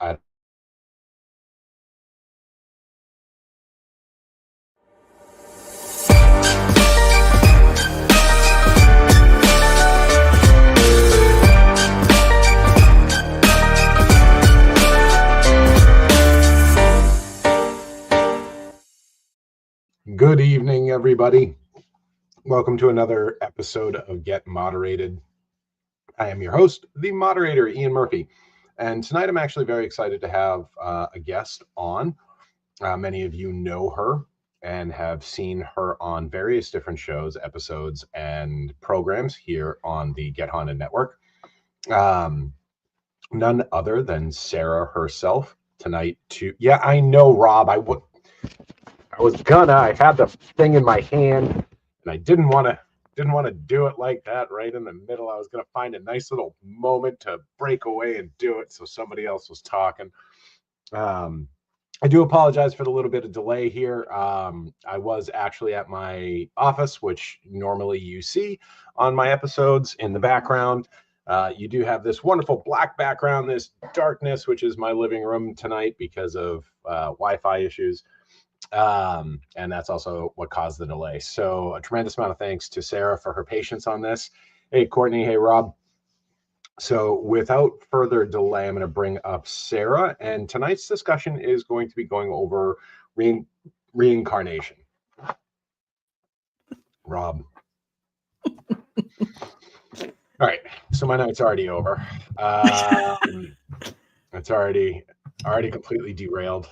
I Good evening, everybody. Welcome to another episode of Get Moderated. I am your host, the moderator, Ian Murphy. And tonight I'm actually very excited to have a guest on. Many of you know her and have seen her on various different shows, episodes, and programs here on the Get Haunted Network. None other than Sara herself tonight. Yeah, I know, Rob. I had the thing in my hand and I didn't want to do it like that right in the middle. I was going to find a nice little moment to break away and do it so somebody else was talking. I do apologize for the little bit of delay here. I was actually at my office, which normally you see on my episodes in the background. You do have this wonderful black background, this darkness, which is my living room tonight because of Wi-Fi issues. And that's also what caused the delay. So a tremendous amount of thanks to Sara for her patience on this. Hey, Courtney. Hey, Rob. So without further delay, I'm going to bring up Sara. And tonight's discussion is going to be going over reincarnation. Rob. All right. So my night's already over. It's already completely derailed.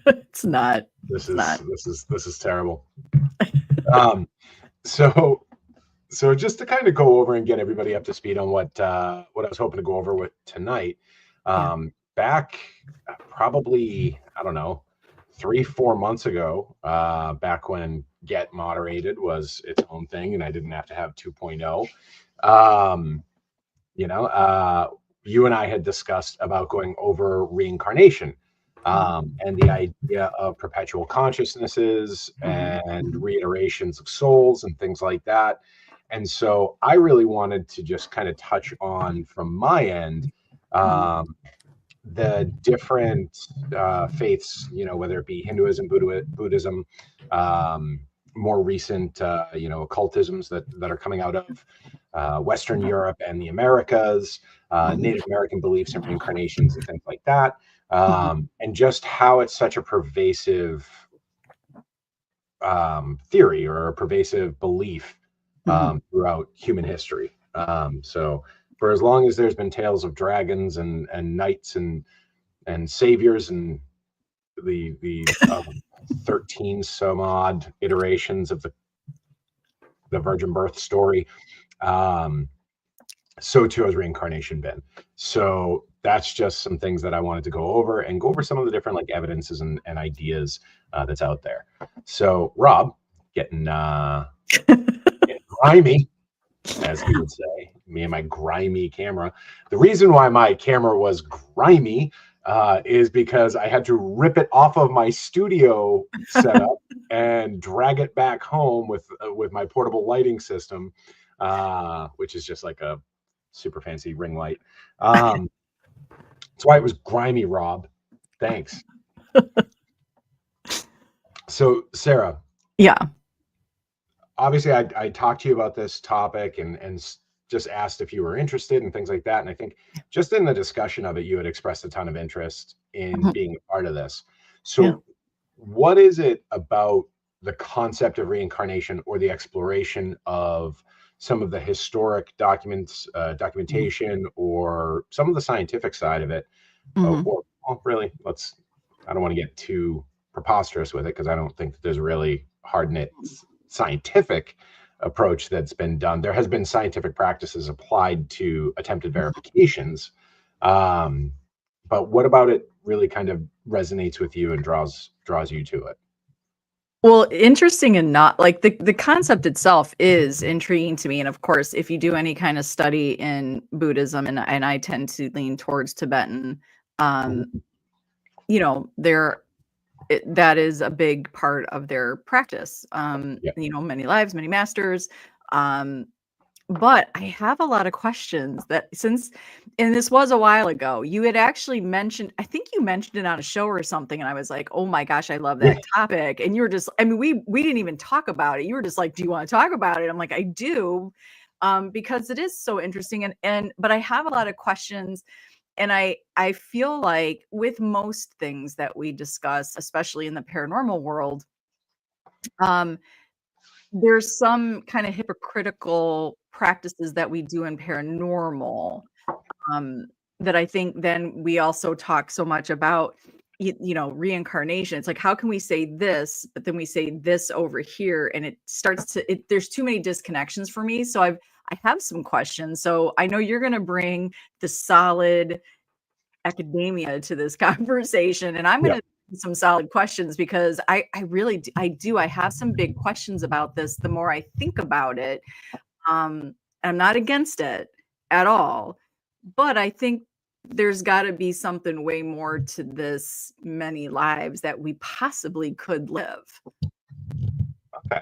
It's not. This is terrible. So just to kind of go over and get everybody up to speed on what I was hoping to go over with tonight. Back probably, I don't know, 3-4 months ago, back when Get Moderated was its own thing and I didn't have to have 2.0. You and I had discussed about going over reincarnation. And the idea of perpetual consciousnesses and reiterations of souls and things like that. And so I really wanted to just kind of touch on, from my end, the different faiths, whether it be Hinduism, Buddhism, more recent, occultisms that are coming out of Western Europe and the Americas, Native American beliefs and reincarnations and things like that. And just how it's such a pervasive theory or a pervasive belief throughout human history. So for as long as there's been tales of dragons and knights and saviors and the 13 some odd iterations of the virgin birth story, so too has reincarnation been. So that's just some things that I wanted to go over some of the different evidences and ideas that's out there. So Rob, getting grimy, as he would say, me and my grimy camera. The reason why my camera was grimy is because I had to rip it off of my studio setup and drag it back home with my portable lighting system, which is just like a super fancy ring light. That's why it was grimy, Rob. Thanks. So, Sara. Yeah. Obviously, I talked to you about this topic and just asked if you were interested and things like that. And I think just in the discussion of it, you had expressed a ton of interest in being a part of this. So what is it about the concept of reincarnation or the exploration of some of the historic documentation or some of the scientific side of it? Or really, I don't want to get too preposterous with it because I don't think that there's a really hard-knit scientific approach that's been done. There has been scientific practices applied to attempted verifications, but what about it really kind of resonates with you and draws you to it? Well, interesting and not the concept itself is intriguing to me. And of course, if you do any kind of study in Buddhism, and I tend to lean towards Tibetan, that is a big part of their practice. Many lives, many masters. But I have a lot of questions that and this was a while ago, you had actually mentioned, I think you mentioned it on a show or something, and I was like, oh my gosh, I love that topic. And you were just, I mean, we didn't even talk about it. You were just like, do you want to talk about it? I'm like, I do, because it is so interesting. But I have a lot of questions. And I feel like with most things that we discuss, especially in the paranormal world, there's some kind of hypocritical practices that we do in paranormal, um, that I think then we also talk so much about, reincarnation. It's like, how can we say this, but then we say this over here, and it starts to, there's too many disconnections for me. So I have some questions. So I know you're going to bring the solid academia to this conversation, and I'm going to some solid questions, because I really do. I have some big questions about this. The more I think about it, I'm not against it at all, but I think there's got to be something way more to this many lives that we possibly could live. Okay.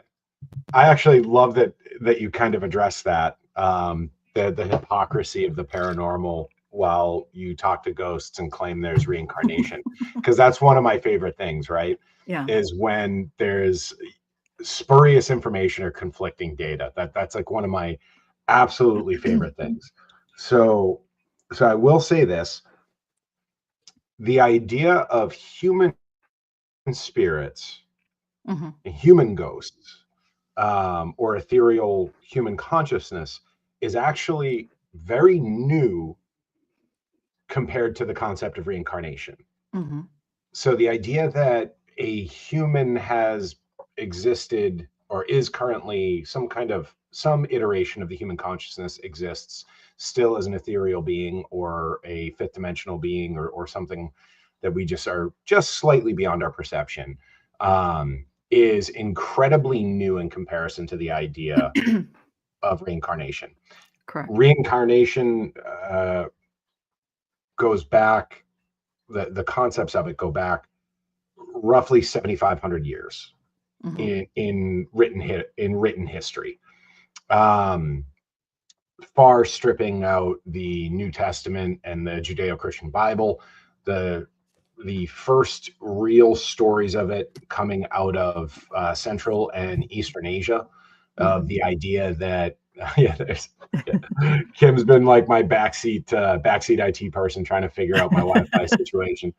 I actually love that you kind of address that, the hypocrisy of the paranormal while you talk to ghosts and claim there's reincarnation, because that's one of my favorite things, right? Yeah. Is when there's spurious information or conflicting data. That's like one of my absolutely favorite things. So I will say this: the idea of human spirits, human ghosts, or ethereal human consciousness is actually very new compared to the concept of reincarnation. So the idea that a human has existed or is currently some iteration of the human consciousness exists still as an ethereal being or a fifth dimensional being, or something that we just are just slightly beyond our perception, is incredibly new in comparison to the idea of reincarnation. Correct. Reincarnation goes back, the concepts of it go back roughly 7,500 years in written history, far stripping out the New Testament and the Judeo-Christian Bible. The first real stories of it coming out of Central and Eastern Asia, of the idea that Kim's been like my backseat IT person trying to figure out my Wi-Fi situation.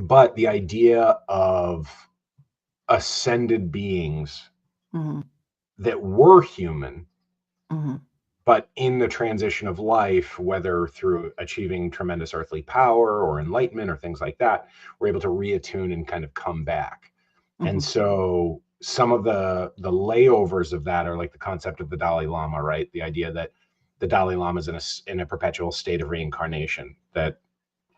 But the idea of ascended beings that were human, but in the transition of life, whether through achieving tremendous earthly power or enlightenment or things like that, we're able to reattune and kind of come back. And so some of the layovers of that are like the concept of the Dalai Lama, right? The idea that the Dalai Lama is in a perpetual state of reincarnation, that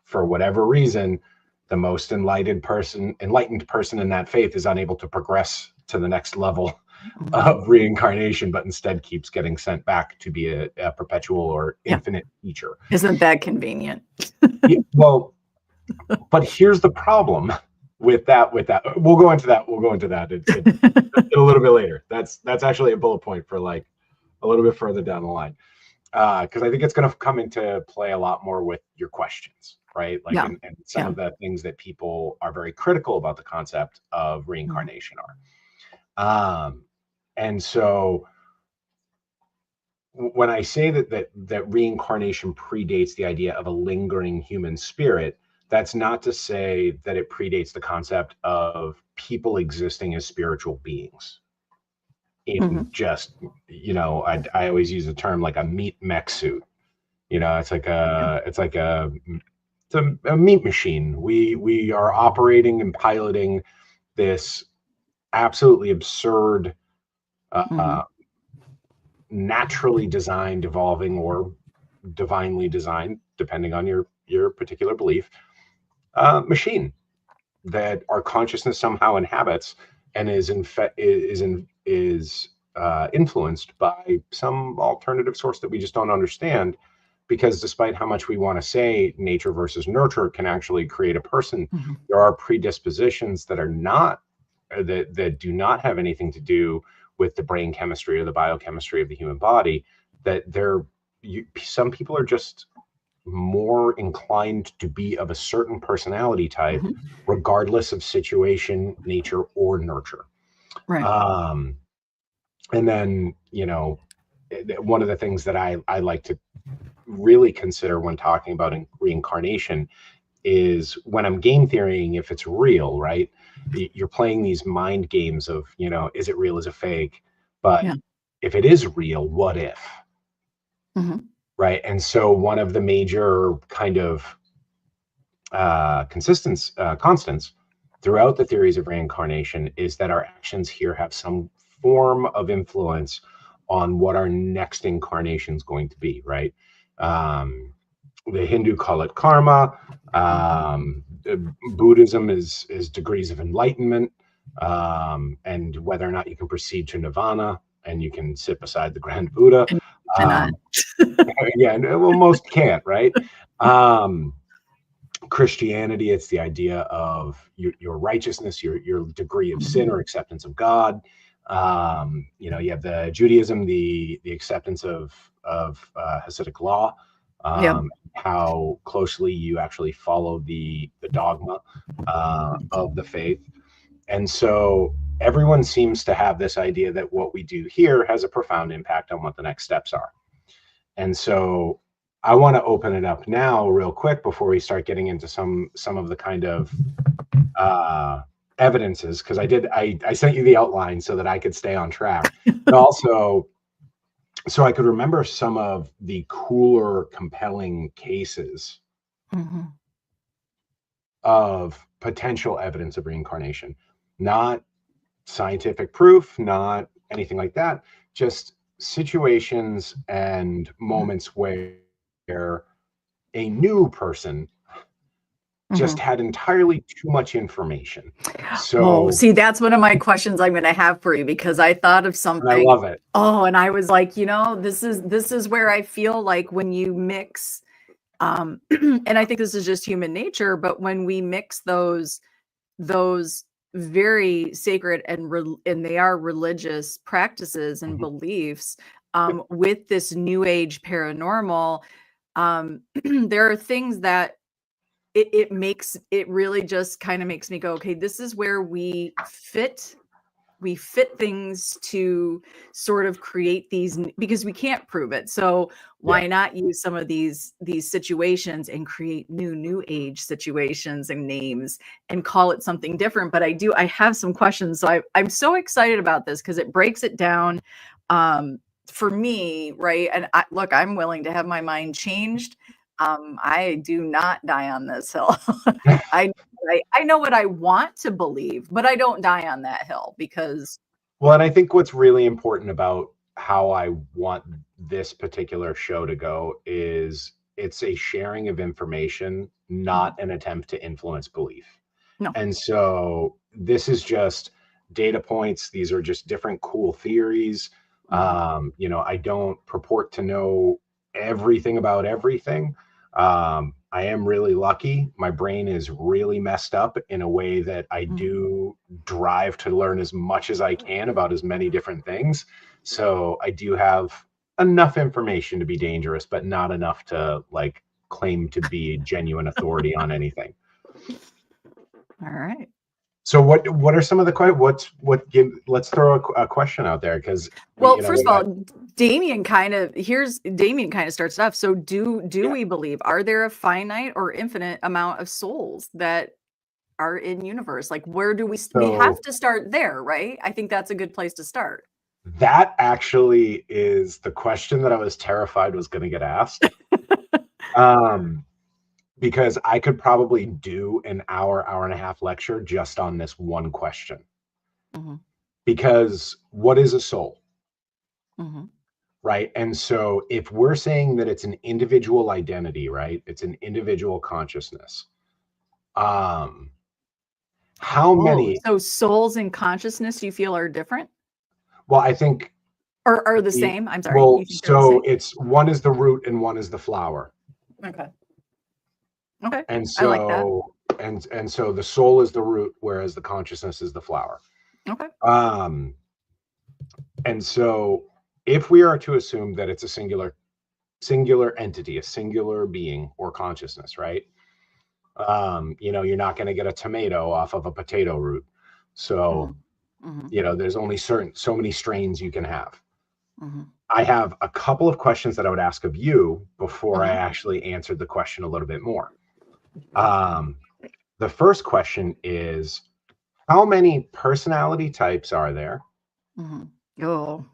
for whatever reason, the most enlightened person in that faith is unable to progress to the next level of reincarnation, but instead keeps getting sent back to be a perpetual or infinite teacher. Isn't that convenient? Well, but here's the problem with that. We'll go into that. A little bit later. That's actually a bullet point for like a little bit further down the line, because I think it's going to come into play a lot more with your questions, right? Like, and some of the things that people are very critical about the concept of reincarnation are. And so when I say that reincarnation predates the idea of a lingering human spirit, that's not to say that it predates the concept of people existing as spiritual beings. In just, I always use the term like a meat mech suit. It's like a meat machine. We are operating and piloting this absolutely absurd, naturally designed, evolving, or divinely designed, depending on your particular belief, machine that our consciousness somehow inhabits and is influenced by some alternative source that we just don't understand. Because despite how much we want to say nature versus nurture can actually create a person, there are predispositions that are not, that do not have anything to do with the brain chemistry or the biochemistry of the human body, that some people are just more inclined to be of a certain personality type, regardless of situation, nature, or nurture. Right. And then, you know, one of the things that I like to really consider when talking about reincarnation is when I'm game theorying, if it's real, right? You're playing these mind games of, you know, is it real, is it fake? But if it is real, what if? Right. And so one of the major kind of constants throughout the theories of reincarnation is that our actions here have some form of influence on what our next incarnation is going to be, right? The Hindu call it karma. Buddhism is degrees of enlightenment, and whether or not you can proceed to nirvana and you can sit beside the grand Buddha. Yeah, well, most can't, right? Christianity, it's the idea of your righteousness, your degree of sin or acceptance of God. You know, you have the Judaism, the acceptance of Hasidic law, how closely you actually follow the dogma of the faith. And so everyone seems to have this idea that what we do here has a profound impact on what the next steps are. And so I want to open it up now real quick before we start getting into some of the kind of evidences, because I sent you the outline so that I could stay on track, but also so I could remember some of the cooler, compelling cases of potential evidence of reincarnation. Not scientific proof, not anything like that, just situations and moments where a new person just had entirely too much information. So see, that's one of my questions I'm going to have for you, because I thought of something. I love it. And I was like, you know, this is where I feel like when you mix, and I think this is just human nature, but when we mix those very sacred and they are religious practices and beliefs with this new age paranormal, there are things that it really just kind of makes me go, okay, this is where we fit things to sort of create these, because we can't prove it. So why not use some of these situations and create new age situations and names and call it something different? But I have some questions. So I'm so excited about this because it breaks it down for me, right? And look, I'm willing to have my mind changed. I do not die on this hill. I know what I want to believe, but I don't die on that hill because. Well, and I think what's really important about how I want this particular show to go is it's a sharing of information, not an attempt to influence belief. No. And so this is just data points. These are just different cool theories. You know, I don't purport to know everything about everything. I am really lucky. My brain is really messed up in a way that I do drive to learn as much as I can about as many different things. So I do have enough information to be dangerous, but not enough to like claim to be a genuine authority on anything. All right. So what are some of the let's throw a question out there, because first of all, Damien kind of starts off. So do we believe, are there a finite or infinite amount of souls that are in universe? Like, where do we have to start there, right? I think that's a good place to start. That actually is the question that I was terrified was going to get asked. Because I could probably do an hour and a half lecture just on this one question. Because what is a soul? Right? And so if we're saying that it's an individual identity, right? It's an individual consciousness. How many? So souls and consciousness you feel are different? Well, I think. Or are the same? I'm sorry. Well, so it's one is the root and one is the flower. Okay. And so, I like that. And so the soul is the root, whereas the consciousness is the flower. Okay. And so if we are to assume that it's a singular entity, a singular being or consciousness, right? You know, you're not going to get a tomato off of a potato root. So, you know, there's only so many strains you can have. I have a couple of questions that I would ask of you before I actually answered the question a little bit more. The first question is, how many personality types are there? Oh,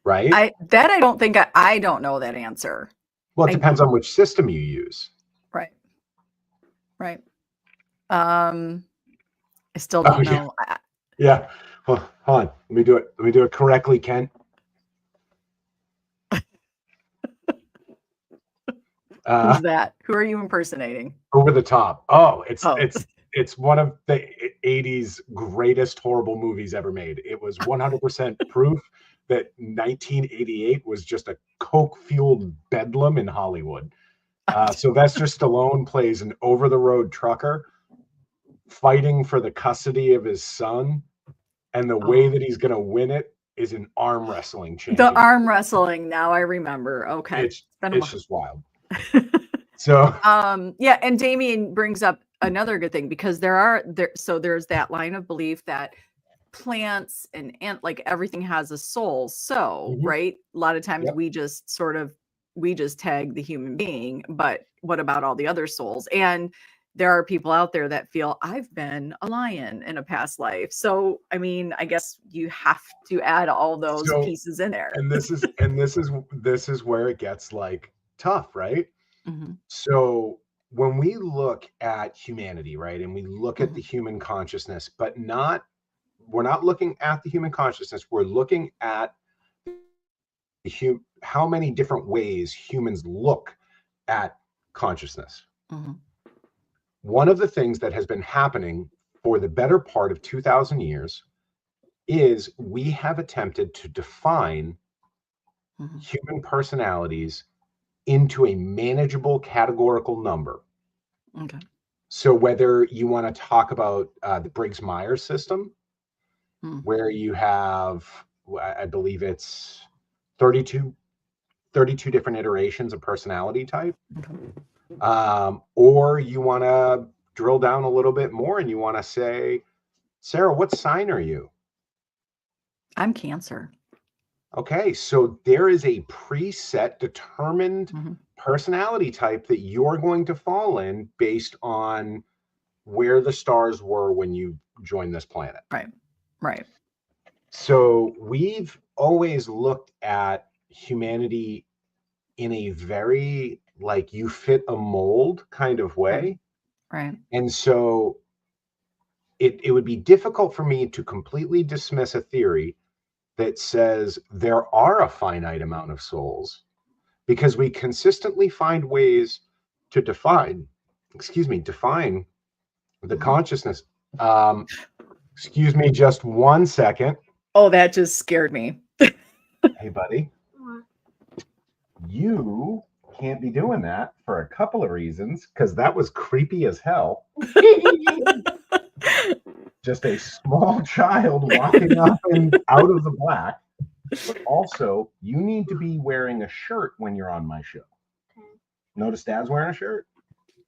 Right? I don't think I don't know that answer. Well, it depends on which system you use. Right. Right. I still don't know. Yeah. Well, hold on. Let me do it. Let me do it correctly, Ken. Who's that? Who are you impersonating? Over the Top. Oh, it's one of the 80s greatest horrible movies ever made. It was 100% proof that 1988 was just a coke-fueled bedlam in Hollywood. Sylvester Stallone plays an over-the-road trucker fighting for the custody of his son, and the way that he's going to win it is an arm wrestling change. The arm wrestling. Now I remember. Okay. It's just wild. So yeah, and Damien brings up another good thing, because there's that line of belief that plants and like everything has a soul. So right, a lot of times we just tag the human being, but what about all the other souls? And there are people out there that feel, I've been a lion in a past life. So I mean, I guess you have to add all those pieces in there. And this is where it gets like tough, right? So when we look at humanity, right, and we look at the human consciousness, but we're not looking at the human consciousness, we're looking at how many different ways humans look at consciousness. One of the things that has been happening for the better part of 2,000 years is we have attempted to define human personalities into a manageable categorical number. Okay. So whether you want to talk about the Briggs-Myers system, where you have, I believe it's 32 different iterations of personality type, or you want to drill down a little bit more and you want to say, Sarah, what sign are you? I'm Cancer. Okay, so there is a preset, determined personality type that you're going to fall in based on where the stars were when you joined this planet. Right. So we've always looked at humanity in a very, like, you fit a mold kind of way. Right. And so it would be difficult for me to completely dismiss a theory that says there are a finite amount of souls, because we consistently find ways to define the consciousness. Excuse me just one second. Oh, that just scared me. Hey, buddy. You can't be doing that for a couple of reasons, because that was creepy as hell. Just a small child walking up and out of the black. But also, you need to be wearing a shirt when you're on my show. Okay. Notice Dad's wearing a shirt?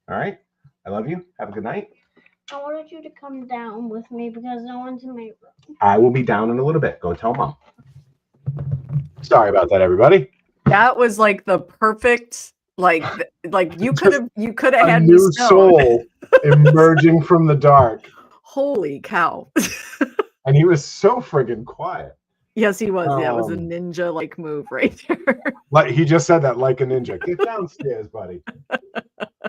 All right. I love you. Have a good night. I wanted you to come down with me because no one's in my room. I will be down in a little bit. Go tell Mom. Sorry about that, everybody. That was like the perfect, like you could have had new soul emerging from the dark. Holy cow. And he was so friggin' quiet. Yes, he was. That was a ninja like move right there. Like he just said that, like a ninja. Get downstairs, buddy.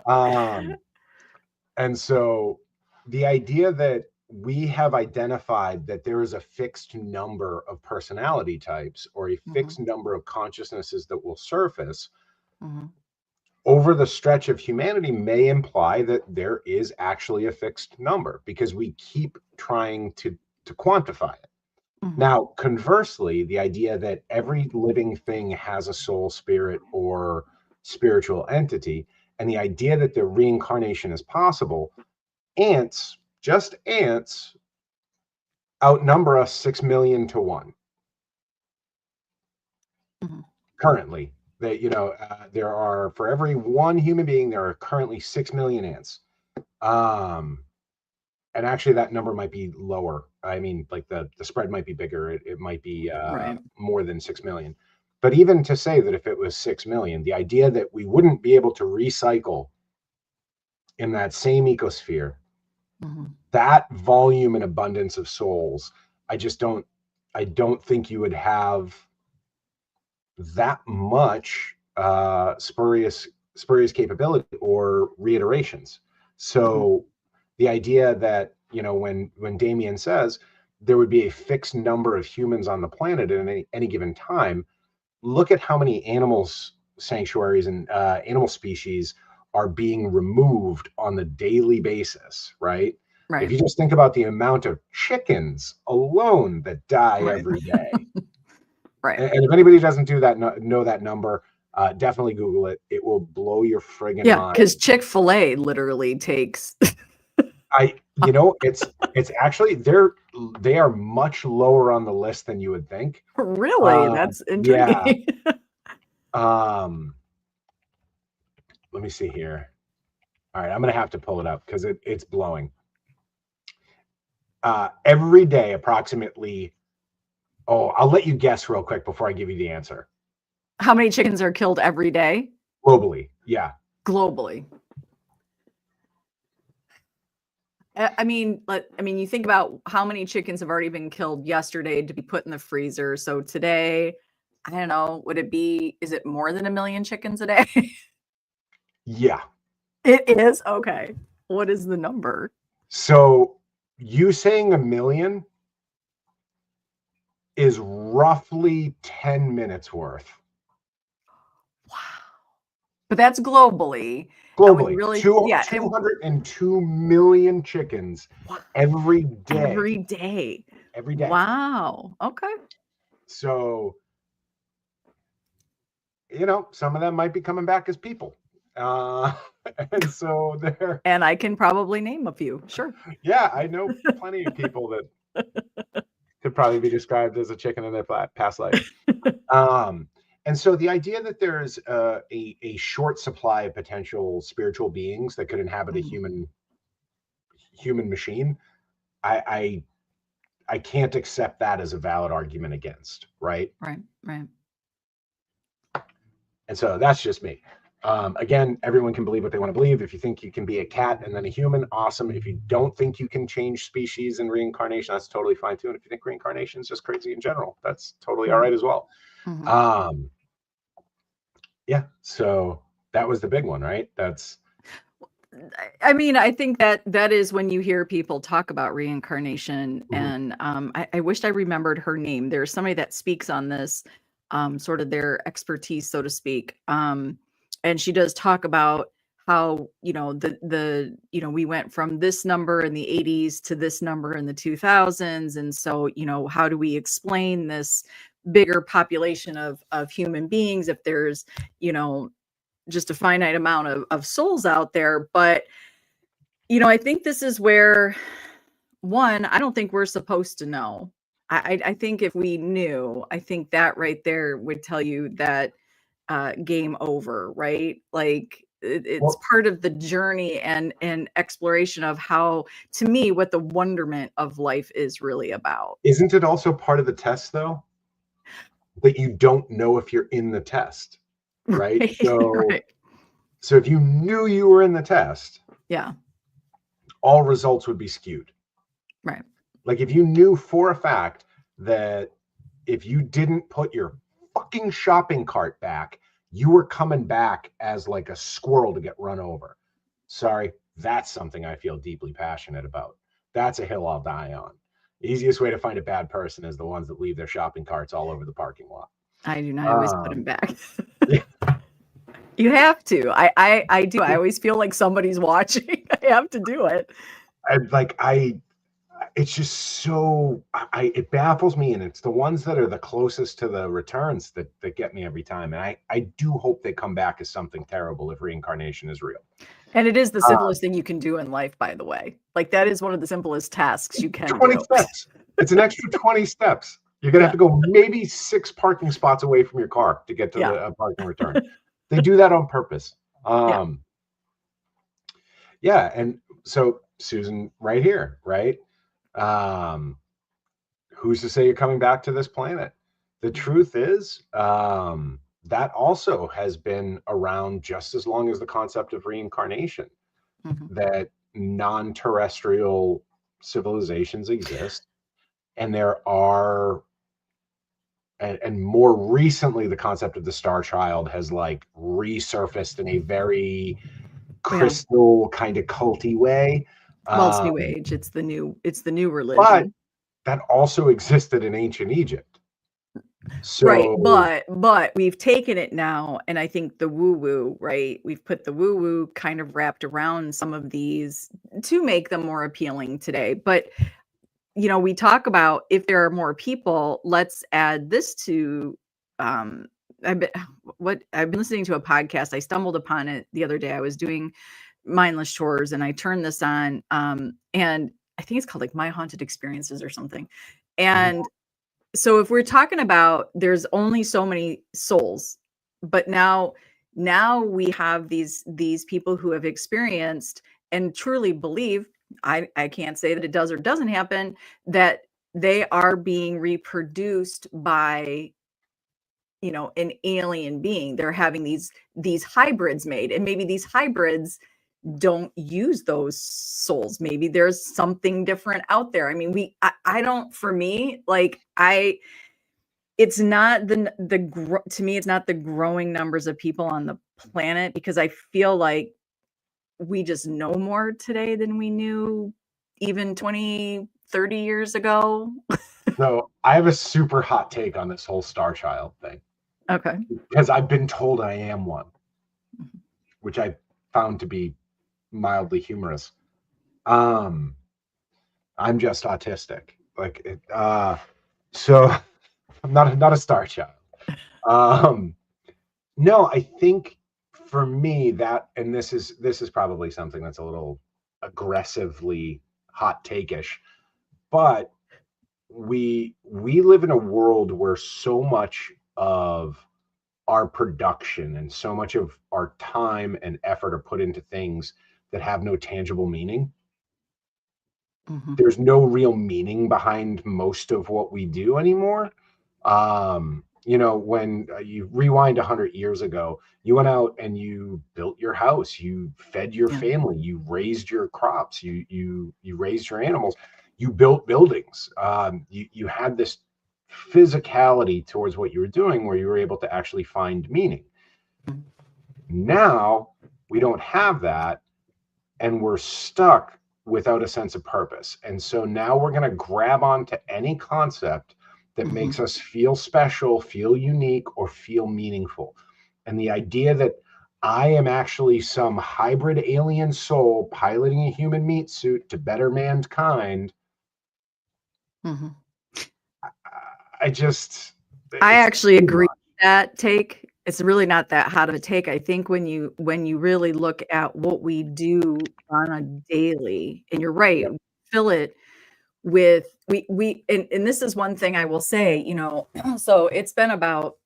And so the idea that we have identified that there is a fixed number of personality types or a fixed number of consciousnesses that will surface over the stretch of humanity may imply that there is actually a fixed number, because we keep trying to quantify it. Now, conversely, the idea that every living thing has a soul, spirit, or spiritual entity, and the idea that the reincarnation is possible, ants, just ants, outnumber us 6 million to 1. Mhm. Currently, that there are, for every one human being, there are currently 6 million ants. And actually that number might be lower. I mean, like the spread might be bigger. It might be Right. more than 6 million. But even to say that if it was 6 million, the idea that we wouldn't be able to recycle in that same ecosphere, Mhm. that volume and abundance of souls, I don't think you would have that much spurious capability or reiterations. So the idea that, when Damien says there would be a fixed number of humans on the planet at any given time, look at how many animals sanctuaries and animal species are being removed on the daily basis, right? Right. If you just think about the amount of chickens alone that die Right. every day. Right. And if anybody doesn't do that, know that number, definitely Google it. It will blow your friggin' Yeah, mind. because Chick-fil-A literally takes It's actually they are much lower on the list than you would think. really, that's intriguing. Yeah. Let me see here. All right, I'm gonna have to pull it up because it's blowing. Every day, approximately. Oh, I'll let you guess real quick before I give you the answer. How many chickens are killed every day? Globally, yeah. Globally. I mean, you think about how many chickens have already been killed yesterday to be put in the freezer. So today, I don't know, is it more than 1 million chickens a day? Yeah. It is? Okay. What is the number? So you saying 1 million is roughly 10 minutes worth. Wow. But that's globally. Globally, Really, 202 million chickens every day. Every day. Every day. Wow. Okay. So, some of them might be coming back as people. And so they're. And I can probably name a few. Sure. Yeah, I know plenty of people that could probably be described as a chicken in their past life. And so the idea that there's a short supply of potential spiritual beings that could inhabit a human machine, I can't accept that as a valid argument against, right? Right. And so that's just me. Again, everyone can believe what they want to believe. If you think you can be a cat and then a human, awesome. If you don't think you can change species and reincarnation, that's totally fine too. And if you think reincarnation is just crazy in general, that's totally all right as well. Yeah, so that was the big one, right? I mean, I think that is when you hear people talk about reincarnation, and I wished I remembered her name. There's somebody that speaks on this, sort of their expertise, so to speak. And she does talk about how, we went from this number in the 80s to this number in the 2000s. And so, how do we explain this bigger population of human beings if there's, just a finite amount of souls out there? But, I think this is where, one, I don't think we're supposed to know. I think if we knew, I think that right there would tell you that game over, right? Like it's part of the journey and exploration of how, to me, what the wonderment of life is really about. Isn't it also part of the test, though, that you don't know if you're in the test, right? So if you knew you were in the test, yeah, all results would be skewed. Right. Like if you knew for a fact that if you didn't put your fucking shopping cart back, you were coming back as like a squirrel to get run over. Sorry, that's something I feel deeply passionate about. That's a hill I'll die on. The easiest way to find a bad person is the ones that leave their shopping carts all over the parking lot. I do not always put them back. Yeah. You have to. I do. I always feel like somebody's watching. I have to do it. It's just so, it baffles me, and it's the ones that are the closest to the returns that get me every time. And I do hope they come back as something terrible if reincarnation is real. And it is the simplest thing you can do in life, by the way. Like that is one of the simplest tasks you can 20 do. steps. It's an extra 20 steps. You're going to have to go maybe 6 parking spots away from your car to get to the parking return. They do that on purpose. Yeah. And so Susan, right here, right? Who's to say you're coming back to this planet? The truth is, that also has been around just as long as the concept of reincarnation, that non-terrestrial civilizations exist. And there are, and more recently, the concept of the Star Child has like resurfaced in a very crystal kind of culty way. Well, it's New Age. It's the new religion. But that also existed in ancient Egypt. So, right, but we've taken it now, and I think the woo-woo, right? We've put the woo-woo kind of wrapped around some of these to make them more appealing today. But you know, we talk about if there are more people, let's add this to I've been listening to a podcast. I stumbled upon it the other day. I was doing mindless chores and I turned this on, and I think it's called like My Haunted Experiences or something. And so if we're talking about there's only so many souls, but now we have these people who have experienced and truly believe, I can't say that it does or doesn't happen, that they are being reproduced by, you know, an alien being. They're having these hybrids made, and maybe these hybrids don't use those souls. Maybe there's something different out there. I mean, I don't, for me, like it's not to me, it's not the growing numbers of people on the planet, because I feel like we just know more today than we knew even 20, 30 years ago. So I have a super hot take on this whole Star Child thing. Okay. Because I've been told I am one, which I found to be mildly humorous. I'm just autistic. Like, so I'm not a Star Child. No, I think for me that, and this is probably something that's a little aggressively hot take-ish, but we live in a world where so much of our production and so much of our time and effort are put into things that have no tangible meaning. There's no real meaning behind most of what we do anymore. You know, when you rewind 100 years ago, you went out and you built your house, you fed your family, you raised your crops, you raised your animals, you built buildings. You had this physicality towards what you were doing where you were able to actually find meaning. Now we don't have that, and we're stuck without a sense of purpose. And so now we're going to grab onto any concept that makes us feel special, feel unique, or feel meaningful. And the idea that I am actually some hybrid alien soul piloting a human meat suit to better mankind, I actually agree with that take. It's really not that hot of a take. I think when you really look at what we do on a daily, and you're right, fill it with and this is one thing I will say, you know, so it's been about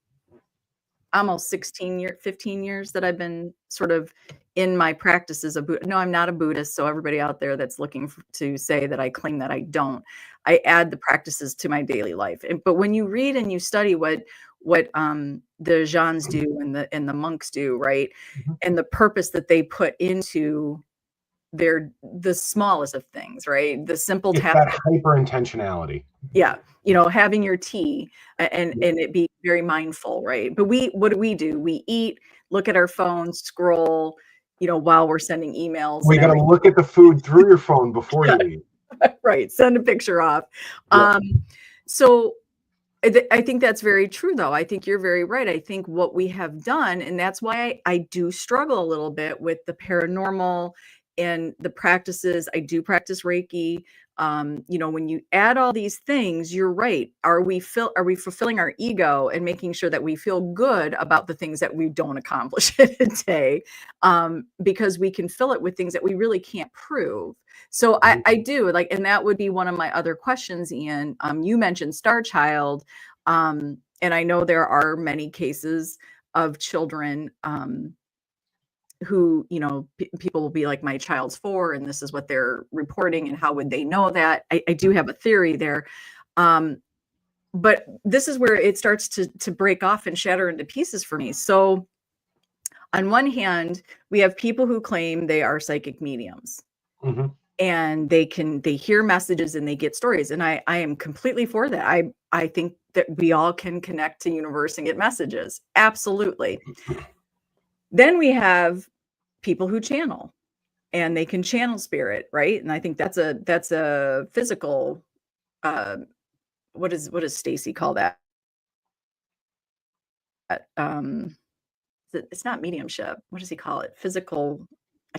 almost 15 years that I've been sort of in my practice as a Buddhist. No, I'm not a Buddhist. So everybody out there that's looking to say that I claim that, I don't. I add the practices to my daily life. But when you read and you study what the Jans do and the monks do, right, and the purpose that they put into the smallest of things, right, the simple task, that hyper intentionality. Yeah, you know, having your tea and it be very mindful, right? But what do? We eat, look at our phones, scroll, you know, while we're sending emails. We got to look at the food through your phone before you eat. Right, send a picture off. So I think that's very true, though. I think you're very right. I think what we have done, and that's why I do struggle a little bit with the paranormal and the practices, I do practice Reiki. You know, when you add all these things, you're right. Are we fulfilling our ego and making sure that we feel good about the things that we don't accomplish in a day? Because we can fill it with things that we really can't prove. So I do like, and that would be one of my other questions, Ian. You mentioned Star Child. And I know there are many cases of children, who, you know, people will be like, my child's 4 and this is what they're reporting, and how would they know that? I do have a theory there. But this is where it starts to break off and shatter into pieces for me. So on one hand, we have people who claim they are psychic mediums. Mm-hmm. And they hear messages and they get stories. And I am completely for that. I think that we all can connect to universe and get messages. Absolutely. Then we have people who channel, and they can channel spirit, right? And I think that's a physical, what does Stacy call that? It's not mediumship. What does he call it? Physical.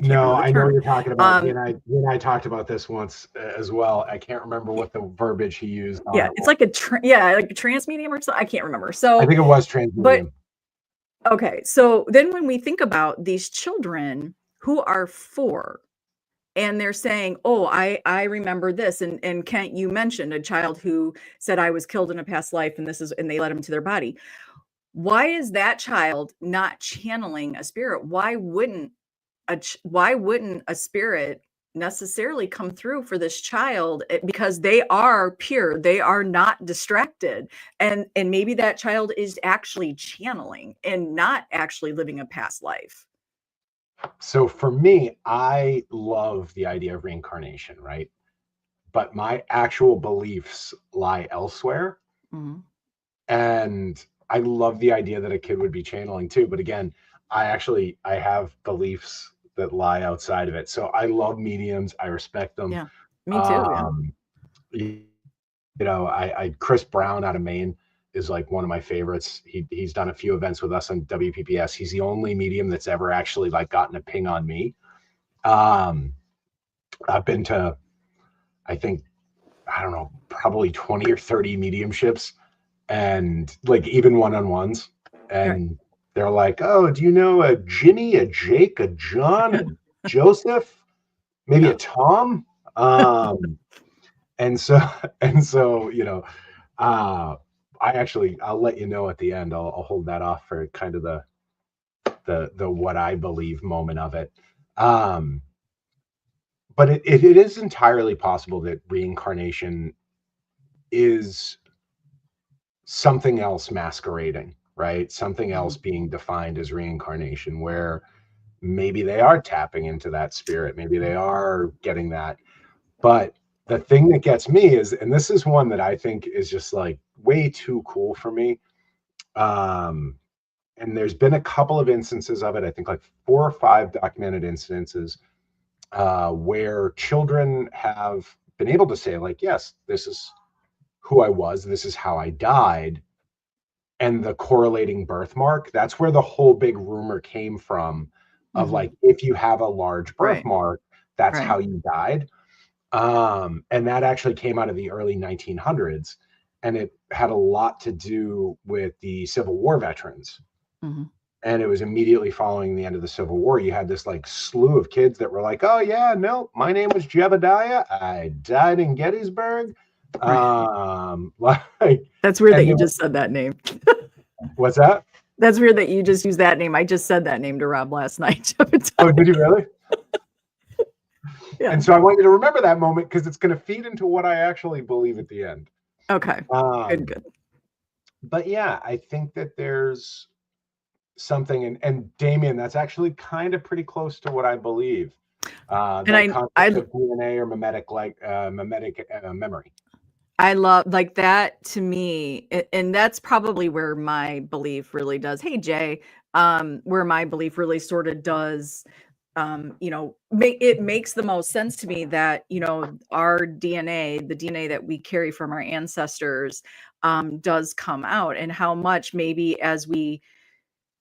No, I know what you're talking about. You and I talked about this once as well. I can't remember what the verbiage he used. Yeah, it's like like a trance medium or something. I can't remember. So I think it was trance medium. But okay, so then when we think about these children who are 4, and they're saying, oh, I remember this, and Kent, you mentioned a child who said, I was killed in a past life, and and they led him to their body. Why is that child not channeling a spirit? Why wouldn't a spirit necessarily come through for this child? Because they are pure, they are not distracted, and maybe that child is actually channeling and not actually living a past life. So for me, I love the idea of reincarnation, right? But my actual beliefs lie elsewhere. Mm-hmm. And I love the idea that a kid would be channeling too. But again, I have beliefs that lie outside of it. So I love mediums. I respect them. Yeah, me too. You know, Chris Brown out of Maine is like one of my favorites. He's done a few events with us on WPPS. He's the only medium that's ever actually like gotten a ping on me. I've been to, I think, I don't know, probably 20 or 30 mediumships, and like even one-on-ones. And they're like, oh, do you know a Jimmy, a Jake, a John, a Joseph, maybe a Tom? And so, you know, I'll let you know at the end. I'll hold that off for kind of the what I believe moment of it. But it is entirely possible that reincarnation is something else masquerading, right? Something else being defined as reincarnation, where maybe they are tapping into that spirit, maybe they are getting that. But the thing that gets me is, and this is one that I think is just like way too cool for me. And there's been a couple of instances of it, I think like 4 or 5 documented incidences where children have been able to say like, yes, this is who I was, this is how I died, and the correlating birthmark. That's where the whole big rumor came from of like, if you have a large birthmark, that's how you died. And that actually came out of the early 1900s, and it had a lot to do with the Civil War veterans. And it was immediately following the end of the Civil War. You had this like slew of kids that were like, oh yeah, no, my name was Jebediah, I died in Gettysburg. Like, that's weird that you just said that name. What's that? That's weird that you just used that name. I just said that name to Rob last night. Oh, did you really? Yeah. And so I want you to remember that moment, because it's going to feed into what I actually believe at the end. Okay. Good. But yeah, I think that there's something, and Damien, that's actually kind of pretty close to what I believe. And I of DNA or mimetic memory. I love like that to me, and that's probably where my belief really does. Hey Jay, where my belief really sort of does, you know, it makes the most sense to me that, you know, our DNA, the DNA that we carry from our ancestors, does come out, and how much maybe as we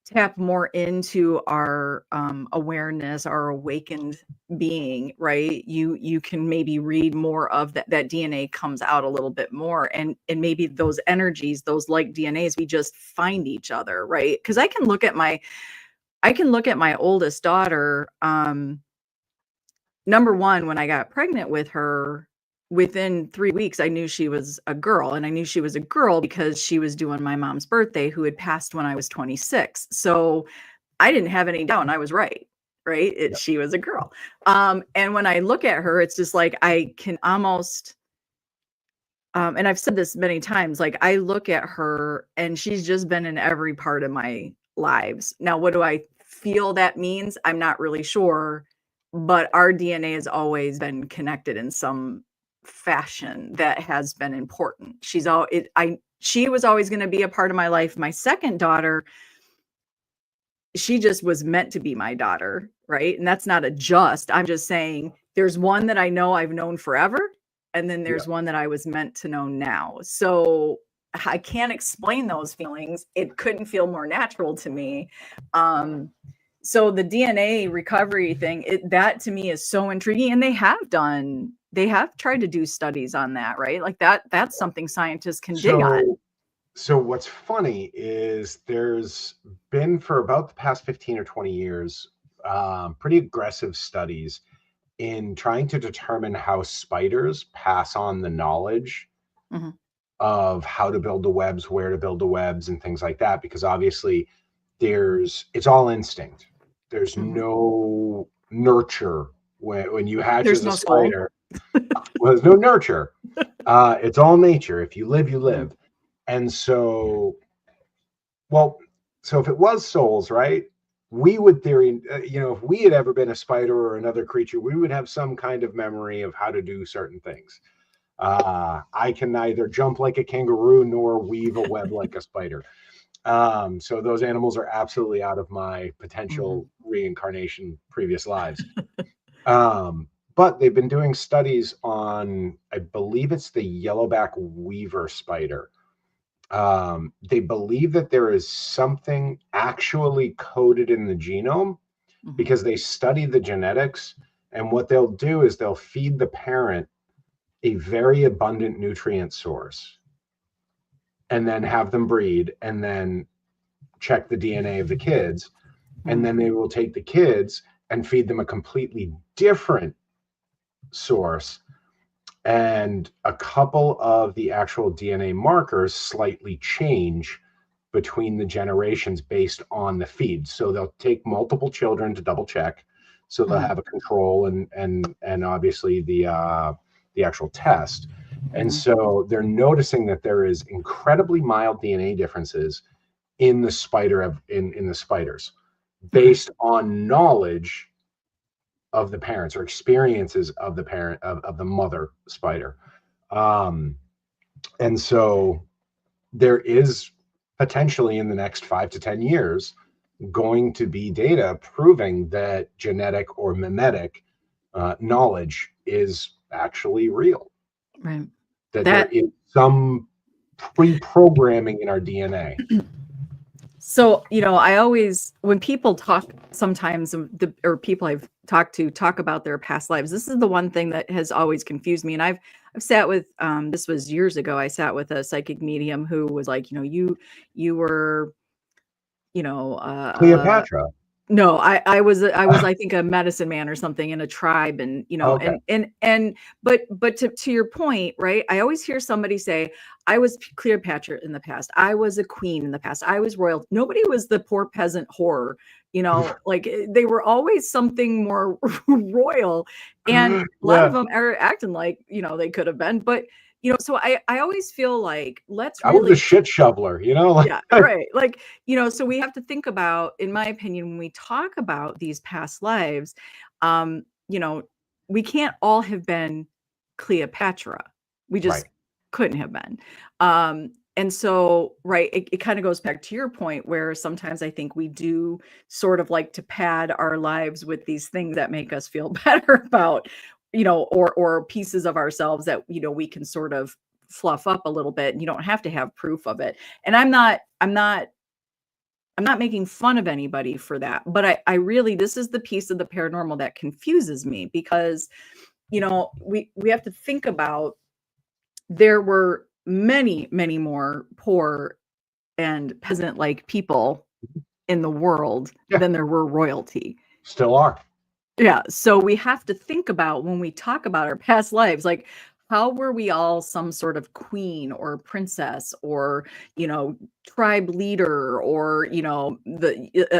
tap more into our awareness, our awakened being, right? You can maybe read more of that DNA comes out a little bit more, and maybe those energies, those like DNAs, we just find each other, right? Because I can look at my oldest daughter. Number one, when I got pregnant with her, within 3 weeks, I knew she was a girl. And I knew she was a girl because she was doing my mom's birthday, who had passed when I was 26. So I didn't have any doubt, and I was right. Right. She was a girl. And when I look at her, it's just like I can almost, and I've said this many times, like I look at her and she's just been in every part of my lives. Now, what do I feel that means? I'm not really sure, but our DNA has always been connected in some fashion that has been important. She was always going to be a part of my life. My second daughter, she just was meant to be my daughter, right? And that's not a just. I'm just saying there's one that I know I've known forever, and then there's one that I was meant to know now. So I can't explain those feelings. It couldn't feel more natural to me. So the DNA recovery thing, that to me is so intriguing. And they have tried to do studies on that, right? Like that's something scientists can dig on. So what's funny is there's been, for about the past 15 or 20 years, pretty aggressive studies in trying to determine how spiders pass on the knowledge of how to build the webs, where to build the webs, and things like that. Because obviously it's all instinct. There's no nurture when you hatch as a spider. Well, there's no nurture. It's all nature. If you live, you live. And so if it was souls, right? We would theory, if we had ever been a spider or another creature, we would have some kind of memory of how to do certain things. I can neither jump like a kangaroo nor weave a web like a spider. So those animals are absolutely out of my potential reincarnation previous lives. But they've been doing studies on, I believe it's the yellowback weaver spider. They believe that there is something actually coded in the genome because they study the genetics, and what they'll do is they'll feed the parent a very abundant nutrient source and then have them breed and then check the DNA of the kids. And then they will take the kids and feed them a completely different source, and a couple of the actual DNA markers slightly change between the generations based on the feed. So they'll take multiple children to double check. So they'll have a control and obviously the actual test. And so they're noticing that there is incredibly mild DNA differences in the in the spiders based on knowledge of the parents or experiences of the parent of the mother spider. And so there is potentially in the next 5 to 10 years going to be data proving that genetic or mimetic knowledge is actually real. Right. That there is some pre-programming in our DNA. So, I always, when people talk sometimes, or people I've talked to talk about their past lives, this is the one thing that has always confused me. And I've sat with, this was years ago, I sat with a psychic medium who was like, you were, Cleopatra. No, I was I think a medicine man or something in a tribe, and but to your point, right? I always hear somebody say, I was Cleopatra in the past, I was a queen in the past, I was royal. Nobody was the poor peasant whore, like they were always something more royal, and a lot of them are acting like they could have been, but so I always feel like I was a shit shoveler, yeah, right. Like, so we have to think about, in my opinion, when we talk about these past lives, we can't all have been Cleopatra. We just couldn't have been. And so, right, it kind of goes back to your point where sometimes I think we do sort of like to pad our lives with these things that make us feel better about, or pieces of ourselves that, we can sort of fluff up a little bit, and you don't have to have proof of it. And I'm not I'm not making fun of anybody for that, but I really, this is the piece of the paranormal that confuses me, because, you know, we have to think about, there were many, many more poor and peasant-like people in the world than there were royalty. Still are. Yeah. So we have to think about, when we talk about our past lives, like, how were we all some sort of queen or princess or, you know, tribe leader or, you know,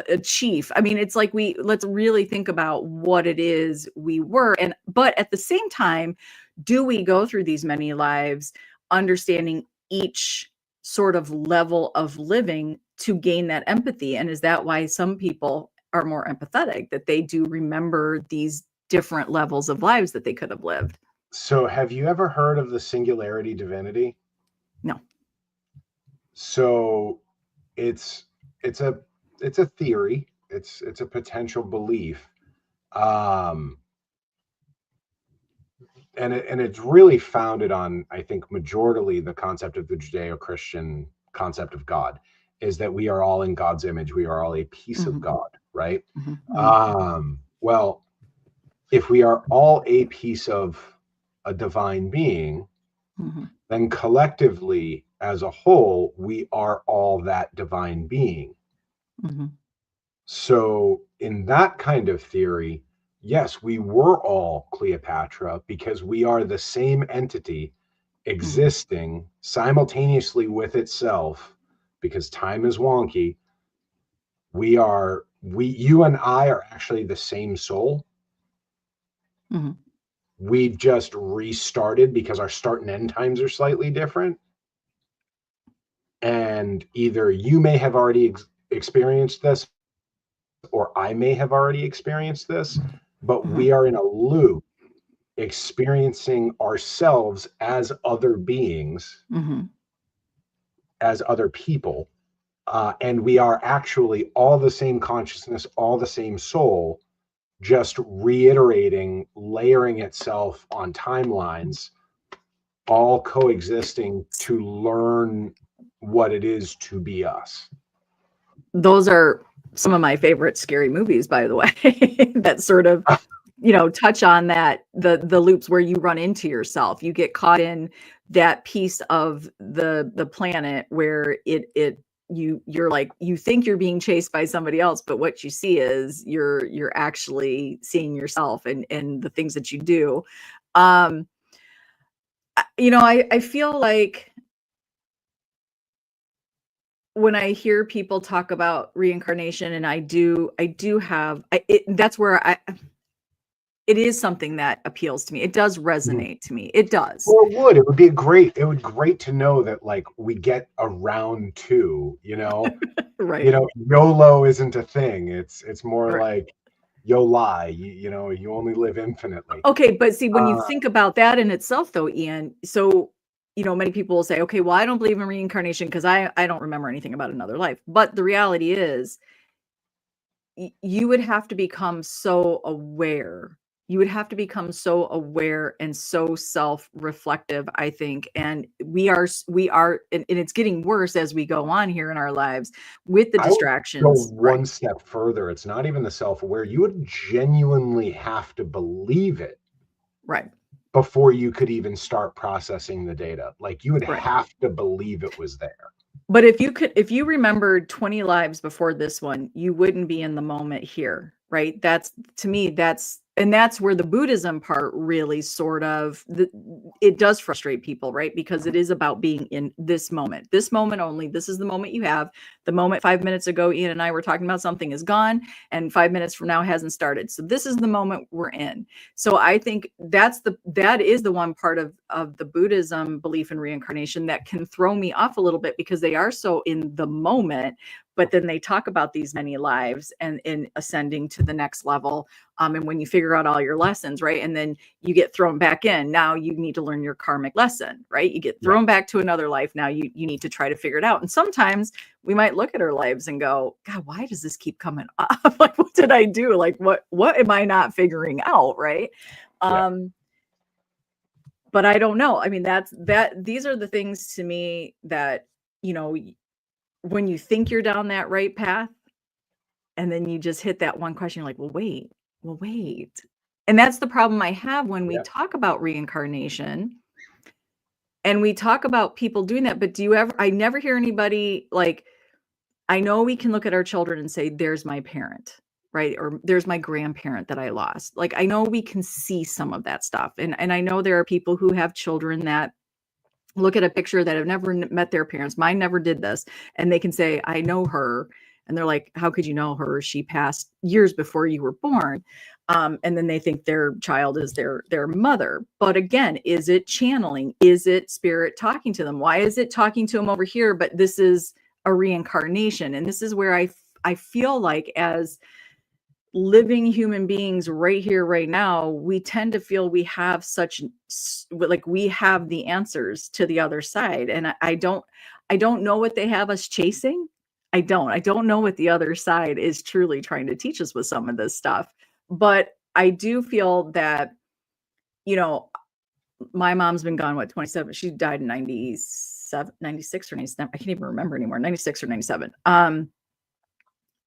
a chief? I mean, it's like, let's really think about what it is we were. But at the same time, do we go through these many lives understanding each sort of level of living to gain that empathy? And is that why some people are more empathetic, that they do remember these different levels of lives that they could have lived? So have you ever heard of the singularity divinity? No. So it's a theory. It's a potential belief. And it's really founded on, I think, majorly the concept of the Judeo-Christian concept of God, is that we are all in God's image. We are all a piece of God, right? Well, if we are all a piece of a divine being, then collectively as a whole, we are all that divine being. So in that kind of theory, yes, we were all Cleopatra, because we are the same entity existing simultaneously with itself, because time is wonky. You and I are actually the same soul. We've just restarted because our start and end times are slightly different. And either you may have already experienced this, or I may have already experienced this, but we are in a loop experiencing ourselves as other beings, as other people. And we are actually all the same consciousness, all the same soul, just reiterating, layering itself on timelines, all coexisting to learn what it is to be us. Those are some of my favorite scary movies, by the way, that sort of, you know, touch on that, the loops where you run into yourself. You get caught in that piece of the planet where you're like, you think you're being chased by somebody else, but what you see is you're actually seeing yourself and the things that you do. You know, I feel like when I hear people talk about reincarnation, and I do have, that's where it is something that appeals to me. It does resonate to me. It does. Well, it would be great to know that, like, we get a round two, you know. Right. You know, YOLO isn't a thing. It's more like YOLI, you know, you only live infinitely. Okay, but see, when you think about that in itself though, Ian, so, you know, many people will say, okay, well, I don't believe in reincarnation because I don't remember anything about another life. But the reality is, you would have to become so aware. You would have to become so aware and so self-reflective, I think. And we are, and it's getting worse as we go on here in our lives with the distractions. I would go one step further. It's not even the self-aware. You would genuinely have to believe it. Right. Before you could even start processing the data. Like, you would have to believe it was there. But if you remembered 20 lives before this one, you wouldn't be in the moment here, right? That's, to me, that's where the Buddhism part really sort of, it does frustrate people, right? Because it is about being in this moment only. This is the moment you have. The moment 5 minutes ago, Ian and I were talking about something is gone, and 5 minutes from now hasn't started. So this is the moment we're in. So I think that is the one part of the Buddhism belief in reincarnation that can throw me off a little bit, because they are so in the moment, but then they talk about these many lives and in ascending to the next level. And when you figure out all your lessons, right? And then you get thrown back in. Now you need to learn your karmic lesson, right? You get thrown back to another life. Now you need to try to figure it out. And sometimes we might look at our lives and go, God, why does this keep coming up? Like, what did I do? Like, what am I not figuring out? Right. But I don't know. I mean, these are the things to me that, you know, when you think you're down that right path, and then you just hit that one question, you're like, well, wait. And that's the problem I have when we talk about reincarnation and we talk about people doing that. But I never hear anybody like, I know we can look at our children and say, there's my parent, right? Or there's my grandparent that I lost. Like, I know we can see some of that stuff. And I know there are people who have children that look at a picture that have never met their parents. Mine never did this. And they can say, I know her. And they're like, how could you know her? She passed years before you were born. And then they think their child is their mother. But again, is it channeling? Is it spirit talking to them? Why is it talking to them over here? But this is a reincarnation. And this is where I feel like as living human beings right here, right now, we tend to feel we have we have the answers to the other side. And I don't know what they have us chasing. I don't know what the other side is truly trying to teach us with some of this stuff. But I do feel that, my mom's been gone, 27? She died in 96 or 97. I can't even remember anymore. 96 or 97.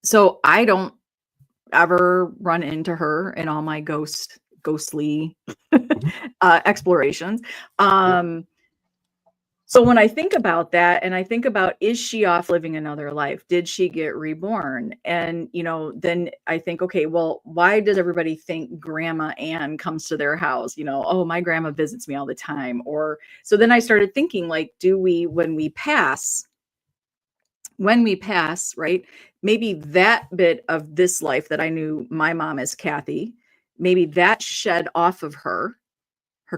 So I don't ever run into her in all my ghostly explorations. So when I think about that, and I think about, is she off living another life? Did she get reborn? And, then I think, okay, well, why does everybody think Grandma Ann comes to their house? Oh, my grandma visits me all the time. Or, so then I started thinking, like, when we pass, right? Maybe that bit of this life that I knew my mom as Kathy, maybe that shed off of her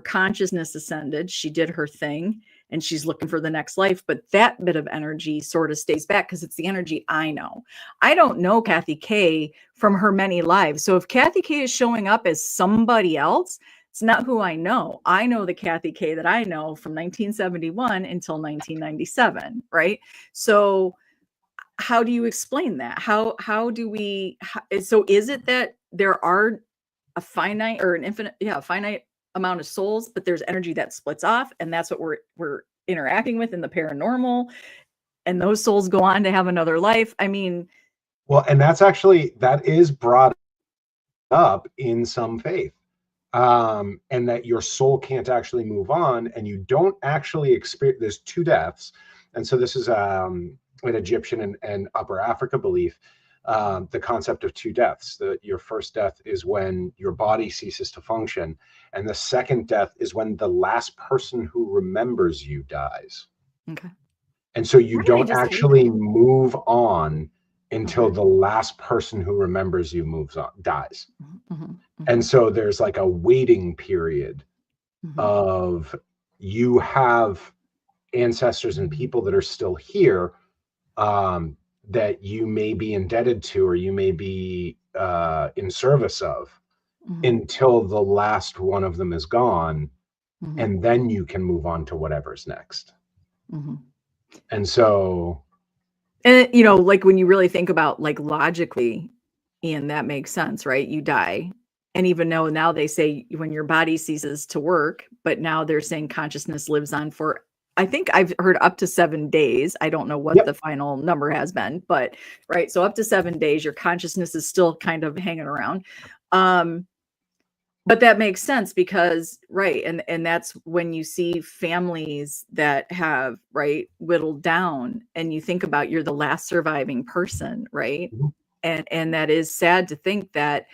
consciousness ascended, she did her thing, and she's looking for the next life. But that bit of energy sort of stays back because it's the energy I know. I don't know Kathy K from her many lives. So if Kathy K is showing up as somebody else, it's not who I know. I know the Kathy K that I know from 1971 until 1997, right? So how do you explain that? So is it that there are a finite or an infinite, finite amount of souls, but there's energy that splits off, and that's what we're interacting with in the paranormal, and those souls go on to have another life? I mean, well, and that is brought up in some faith, and that your soul can't actually move on, and you don't actually experience. There's two deaths, and so this is an Egyptian and Upper Africa belief. The concept of two deaths. Your first death is when your body ceases to function, and the second death is when the last person who remembers you dies. Okay. And so you don't actually move on until the last person who remembers you dies. And so there's like a waiting period of, you have ancestors and people that are still here, that you may be indebted to, or you may be in service of, until the last one of them is gone, and then you can move on to whatever's next. And so, and like when you really think about, like, logically, Ian, that makes sense, right? You die, and even though now they say when your body ceases to work, but now they're saying consciousness lives on for, I think I've heard up to 7 days. I don't know what the final number has been, but right. So up to 7 days, your consciousness is still kind of hanging around. But that makes sense because, right. And that's when you see families that have, right, whittled down, and you think about, you're the last surviving person. Right. And that is sad to think that,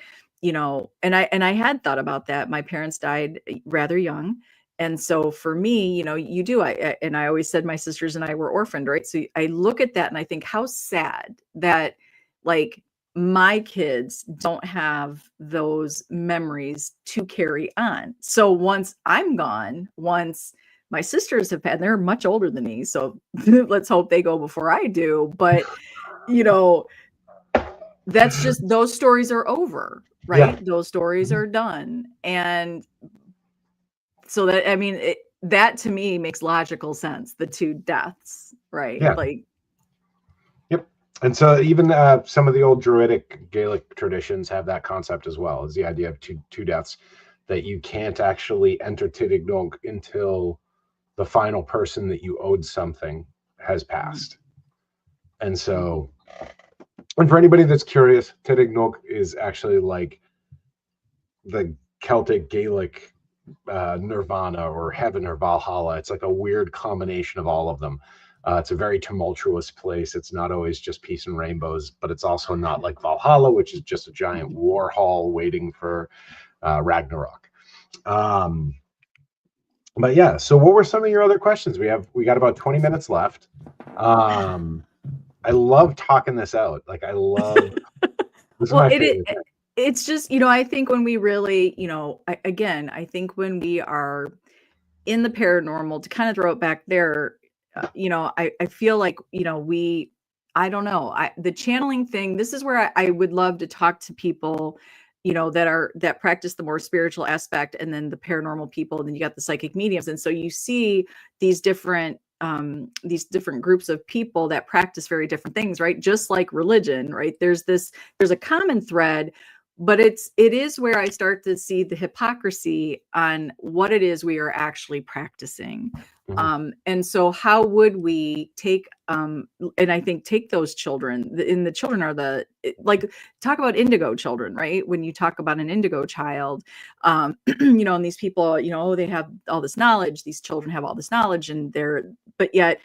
and I had thought about that. My parents died rather young. And so for me, you do, I always said my sisters and I were orphaned, right? So I look at that and I think, how sad that, like, my kids don't have those memories to carry on. So once I'm gone, once my sisters have had, they're much older than me, so let's hope they go before I do. But, that's just, those stories are over, right? Yeah. Those stories are done. And so that, I mean, that to me makes logical sense. The two deaths, right? Yeah. Like, yep. And so even some of the old Druidic Gaelic traditions have that concept as well, is the idea of two deaths, that you can't actually enter Tiddignog until the final person that you owed something has passed. And so, and for anybody that's curious, Tidignok is actually like the Celtic Gaelic Nirvana or heaven or Valhalla. It's like a weird combination of all of them. It's a very tumultuous place. It's not always just peace and rainbows, but it's also not like Valhalla, which is just a giant war hall waiting for Ragnarok. But yeah, so what were some of your other questions? We got about 20 minutes left. I love talking this out. Like I love this is my favorite thing. It's just, I think when we really, I think when we are in the paranormal, to kind of throw it back there, I feel like, I don't know, the channeling thing, this is where I would love to talk to people, that practice the more spiritual aspect, and then the paranormal people, and then you got the psychic mediums. And so you see these different groups of people that practice very different things, right? Just like religion, right? There's a common thread, but it is where I start to see the hypocrisy on what it is we are actually practicing. And so how would we take, and I think take those children, and the children are talk about indigo children, right? When you talk about an indigo child, and these people, they have all this knowledge, these children have all this knowledge, but yet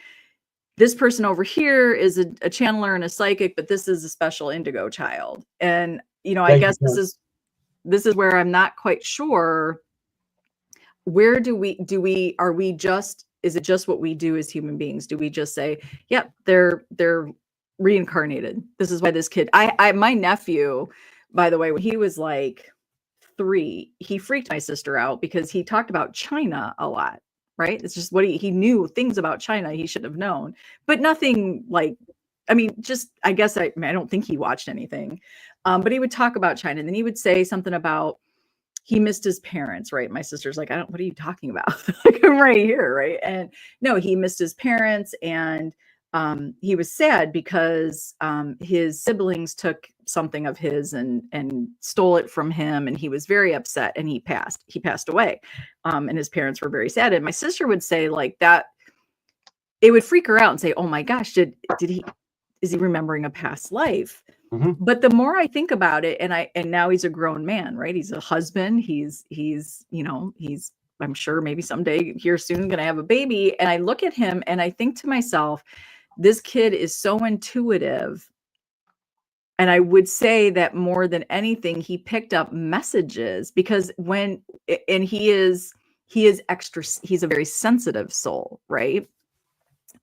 this person over here is a channeler and a psychic, but this is a special indigo child. And, I guess this is where I'm not quite sure. Where is it just what we do as human beings? Do we just say, yep, they're reincarnated? This is why this kid, my nephew, by the way, when he was like 3, he freaked my sister out because he talked about China a lot, right? It's just what he knew things about China he should have known, but nothing like, I guess I don't think he watched anything, but he would talk about China, and then he would say something about he missed his parents, right? My sister's like, what are you talking about? Like, I'm right here, right? And no, he missed his parents, and he was sad because his siblings took something of his and stole it from him, and he was very upset, and he passed away, and his parents were very sad. And my sister would say like that, it would freak her out and say, oh my gosh, is he remembering a past life? But the more I think about it, and now he's a grown man, right? He's a husband. He's I'm sure maybe someday here soon going to have a baby. And I look at him and I think to myself, this kid is so intuitive. And I would say that more than anything, he picked up messages because he is extra, he's a very sensitive soul, right?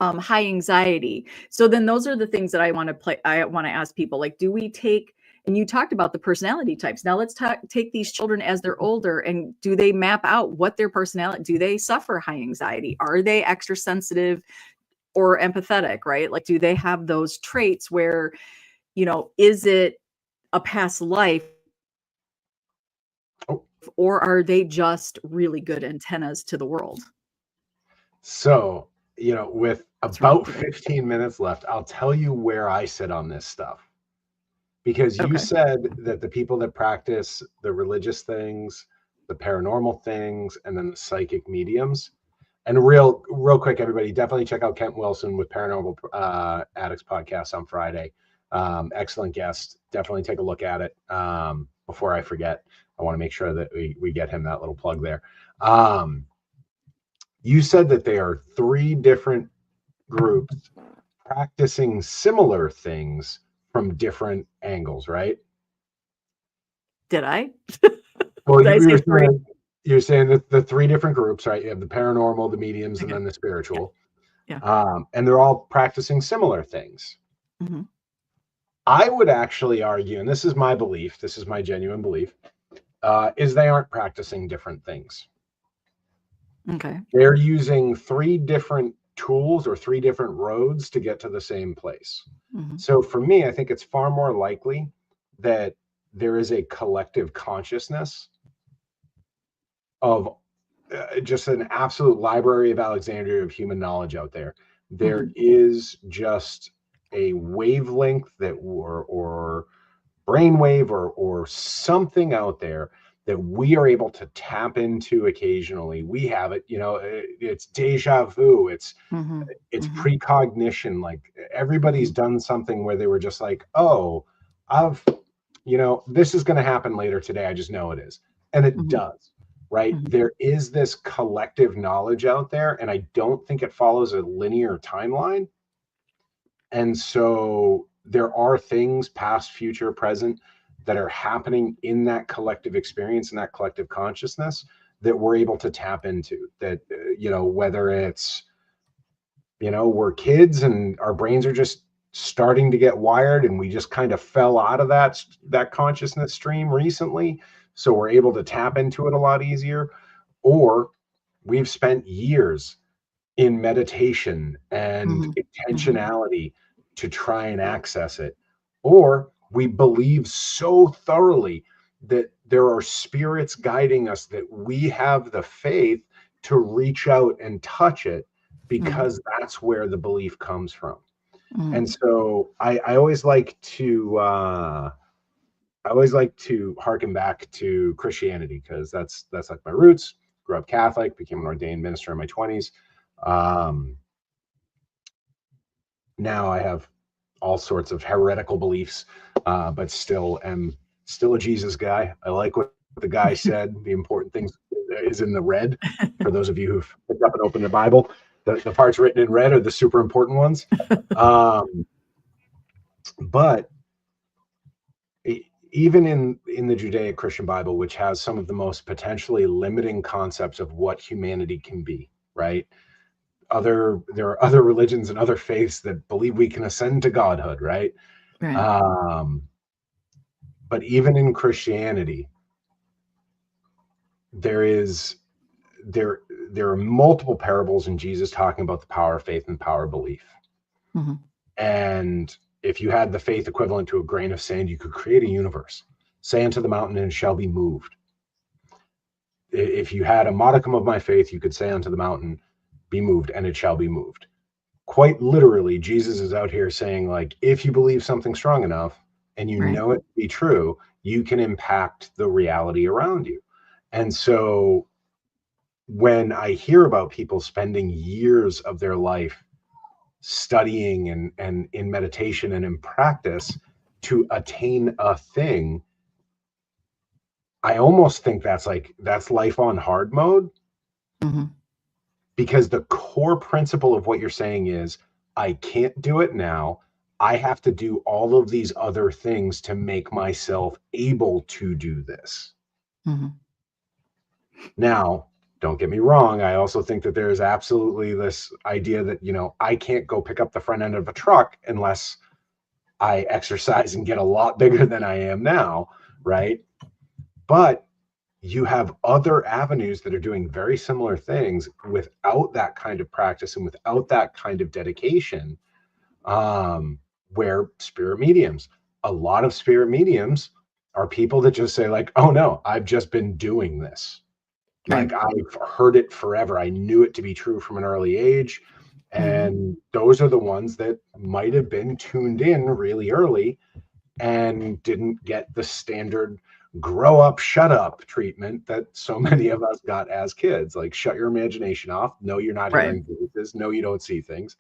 High anxiety. So then those are the things that I want to ask people, like, do we take, and you talked about the personality types. Now let's take these children as they're older, and do they map out what their personality, do they suffer high anxiety? Are they extra sensitive or empathetic, right? Like, do they have those traits where, is it a past life, or are they just really good antennas to the world? So, with about 15 minutes left, I'll tell you where I sit on this stuff. Because you said that the people that practice the religious things, the paranormal things, and then the psychic mediums. And real quick, everybody, definitely check out Kent Wilson with Paranormal Addicts podcast on Friday. Excellent guest. Definitely take a look at it. Before I forget, I want to make sure that we get him that little plug there. You said that there are 3 different groups practicing similar things from different angles, right? Did I? Well, you're saying that the 3 different groups, right? You have the paranormal, the mediums, and then the spiritual. Yeah. And they're all practicing similar things. Mm-hmm. I would actually argue, and this is my belief, this is my genuine belief, is they aren't practicing different things. Okay. They're using 3 different tools or 3 different roads to get to the same place. Mm-hmm. So for me, I think it's far more likely that there is a collective consciousness of just an absolute library of Alexandria of human knowledge out there. There is just a wavelength that or brainwave or something out there that we are able to tap into occasionally. We have it, it's deja vu. It's precognition. Like everybody's done something where they were just like, oh, this is going to happen later today. I just know it is. And it does, right? There is this collective knowledge out there, and I don't think it follows a linear timeline. And so there are things past, future, present that are happening in that collective experience and that collective consciousness that we're able to tap into. That, whether it's, we're kids and our brains are just starting to get wired and we just kind of fell out of that consciousness stream recently, so we're able to tap into it a lot easier, or we've spent years in meditation and intentionality to try and access it, or we believe so thoroughly that there are spirits guiding us that we have the faith to reach out and touch it, because that's where the belief comes from. And so I always like to harken back to Christianity, because that's like my roots. Grew up Catholic, became an ordained minister in my 20s. Now I have all sorts of heretical beliefs, but still am a Jesus guy. I like what the guy said. The important things is in the red. For those of you who've picked up and opened the Bible, the parts written in red are the super important ones. But even in the Judeo-Christian Bible, which has some of the most potentially limiting concepts of what humanity can be, right? There are other religions and other faiths that believe we can ascend to godhood, right? But even in Christianity, there are multiple parables in Jesus talking about the power of faith and power of belief. And if you had the faith equivalent to a grain of sand, you could create a universe. Say unto the mountain, and it shall be moved. If you had a modicum of my faith, you could say unto the mountain, be moved, and it shall be moved. Quite literally, Jesus is out here saying, like, if you believe something strong enough and you know it to be true, you can impact the reality around you. And so when I hear about people spending years of their life studying and in meditation and in practice to attain a thing, I almost think that's life on hard mode. Because the core principle of what you're saying is, I can't do it now. I have to do all of these other things to make myself able to do this. Now, don't get me wrong. I also think that there is absolutely this idea that, I can't go pick up the front end of a truck unless I exercise and get a lot bigger than I am now, right? But you have other avenues that are doing very similar things without that kind of practice and without that kind of dedication, where a lot of spirit mediums are people that just say, like, oh no, I've just been doing this. Like, I've heard it forever. I knew it to be true from an early age. And those are the ones that might have been tuned in really early and didn't get the standard grow up, shut up treatment that so many of us got as kids. Like, shut your imagination off. No, you're not hearing voices. No, you don't see things.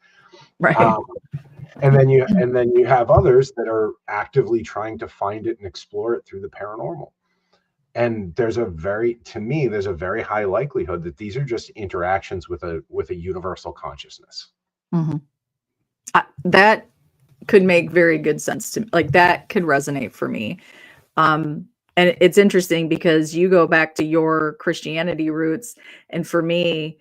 And then you have others that are actively trying to find it and explore it through the paranormal. And there's a very high likelihood that these are just interactions with a universal consciousness. That could make very good sense to me. Like, that could resonate for me. And it's interesting because you go back to your Christianity roots. And for me,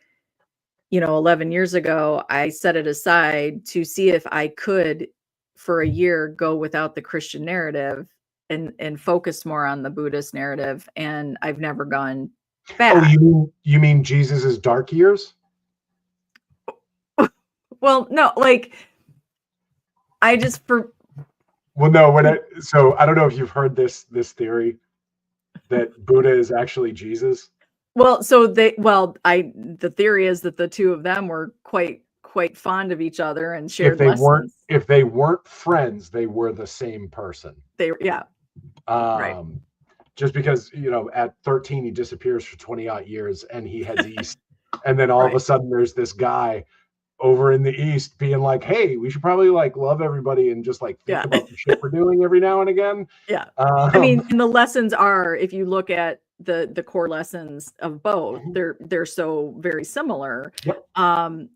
11 years ago, I set it aside to see if I could, for a year, go without the Christian narrative and focus more on the Buddhist narrative. And I've never gone back. Oh, you mean Jesus's dark years? Well, no, like, Well, no, so I don't know if you've heard this theory that Buddha is actually Jesus. Well, the theory is that the two of them were quite fond of each other and shared lessons. If they weren't friends, they were the same person. Right. just because, you know, at 13 he disappears for 20 odd years and he heads east, and then all of a sudden there's this guy over in the east being like, hey, we should probably like love everybody and just like think about the shit we're doing every now and again. Yeah. I mean, and the lessons are, if you look at the core lessons of both, they're so very similar. Yep.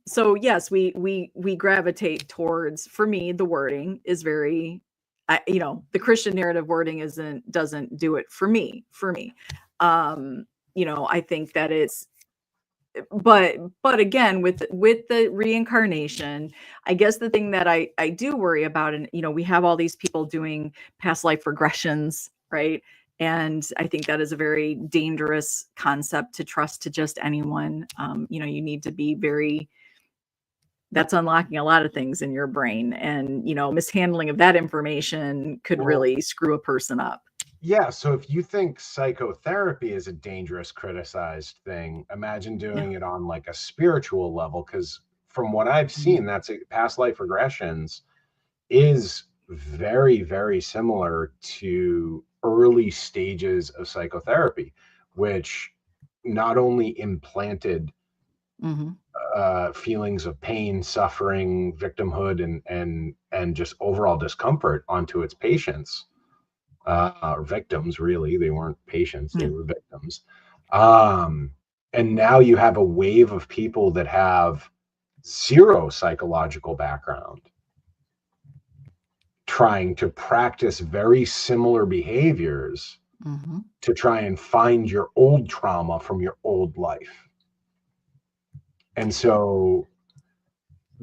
So yes, we gravitate towards, for me, the wording is very, you know, the Christian narrative wording doesn't do it for me. You know, I think that it's, but again, with the reincarnation, I guess the thing that I do worry about, and you know, we have all these people doing past life regressions, right? And I think that is a very dangerous concept to trust to just anyone. You know, you need to be very, that's unlocking a lot of things in your brain, and you know, mishandling of that information could really screw a person up. Yeah, so if you think psychotherapy is a dangerous, criticized thing, imagine doing it on like a spiritual level, because from what I've seen, that's past life regressions is very, very similar to early stages of psychotherapy, which not only implanted feelings of pain, suffering, victimhood, and just overall discomfort onto its patients. Or victims, really. They weren't patients, they were victims. And now you have a wave of people that have zero psychological background trying to practice very similar behaviors to try and find your old trauma from your old life. And so,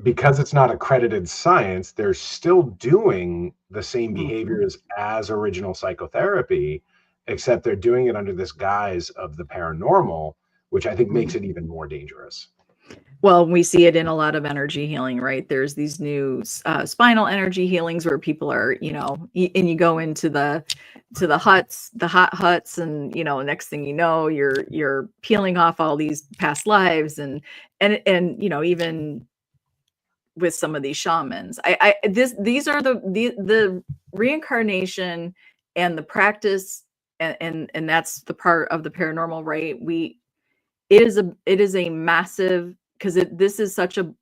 because it's not accredited science, they're still doing the same behaviors as original psychotherapy, except they're doing it under this guise of the paranormal, which I think makes it even more dangerous. Well, we see it in a lot of energy healing, right? There's these new spinal energy healings where people are, you know, and you go into the huts, the hot huts, and you know, next thing you know, you're peeling off all these past lives, and you know, even with some of these shamans, these are the reincarnation and the practice, and that's the part of the paranormal, right? It is a massive, because this is such a,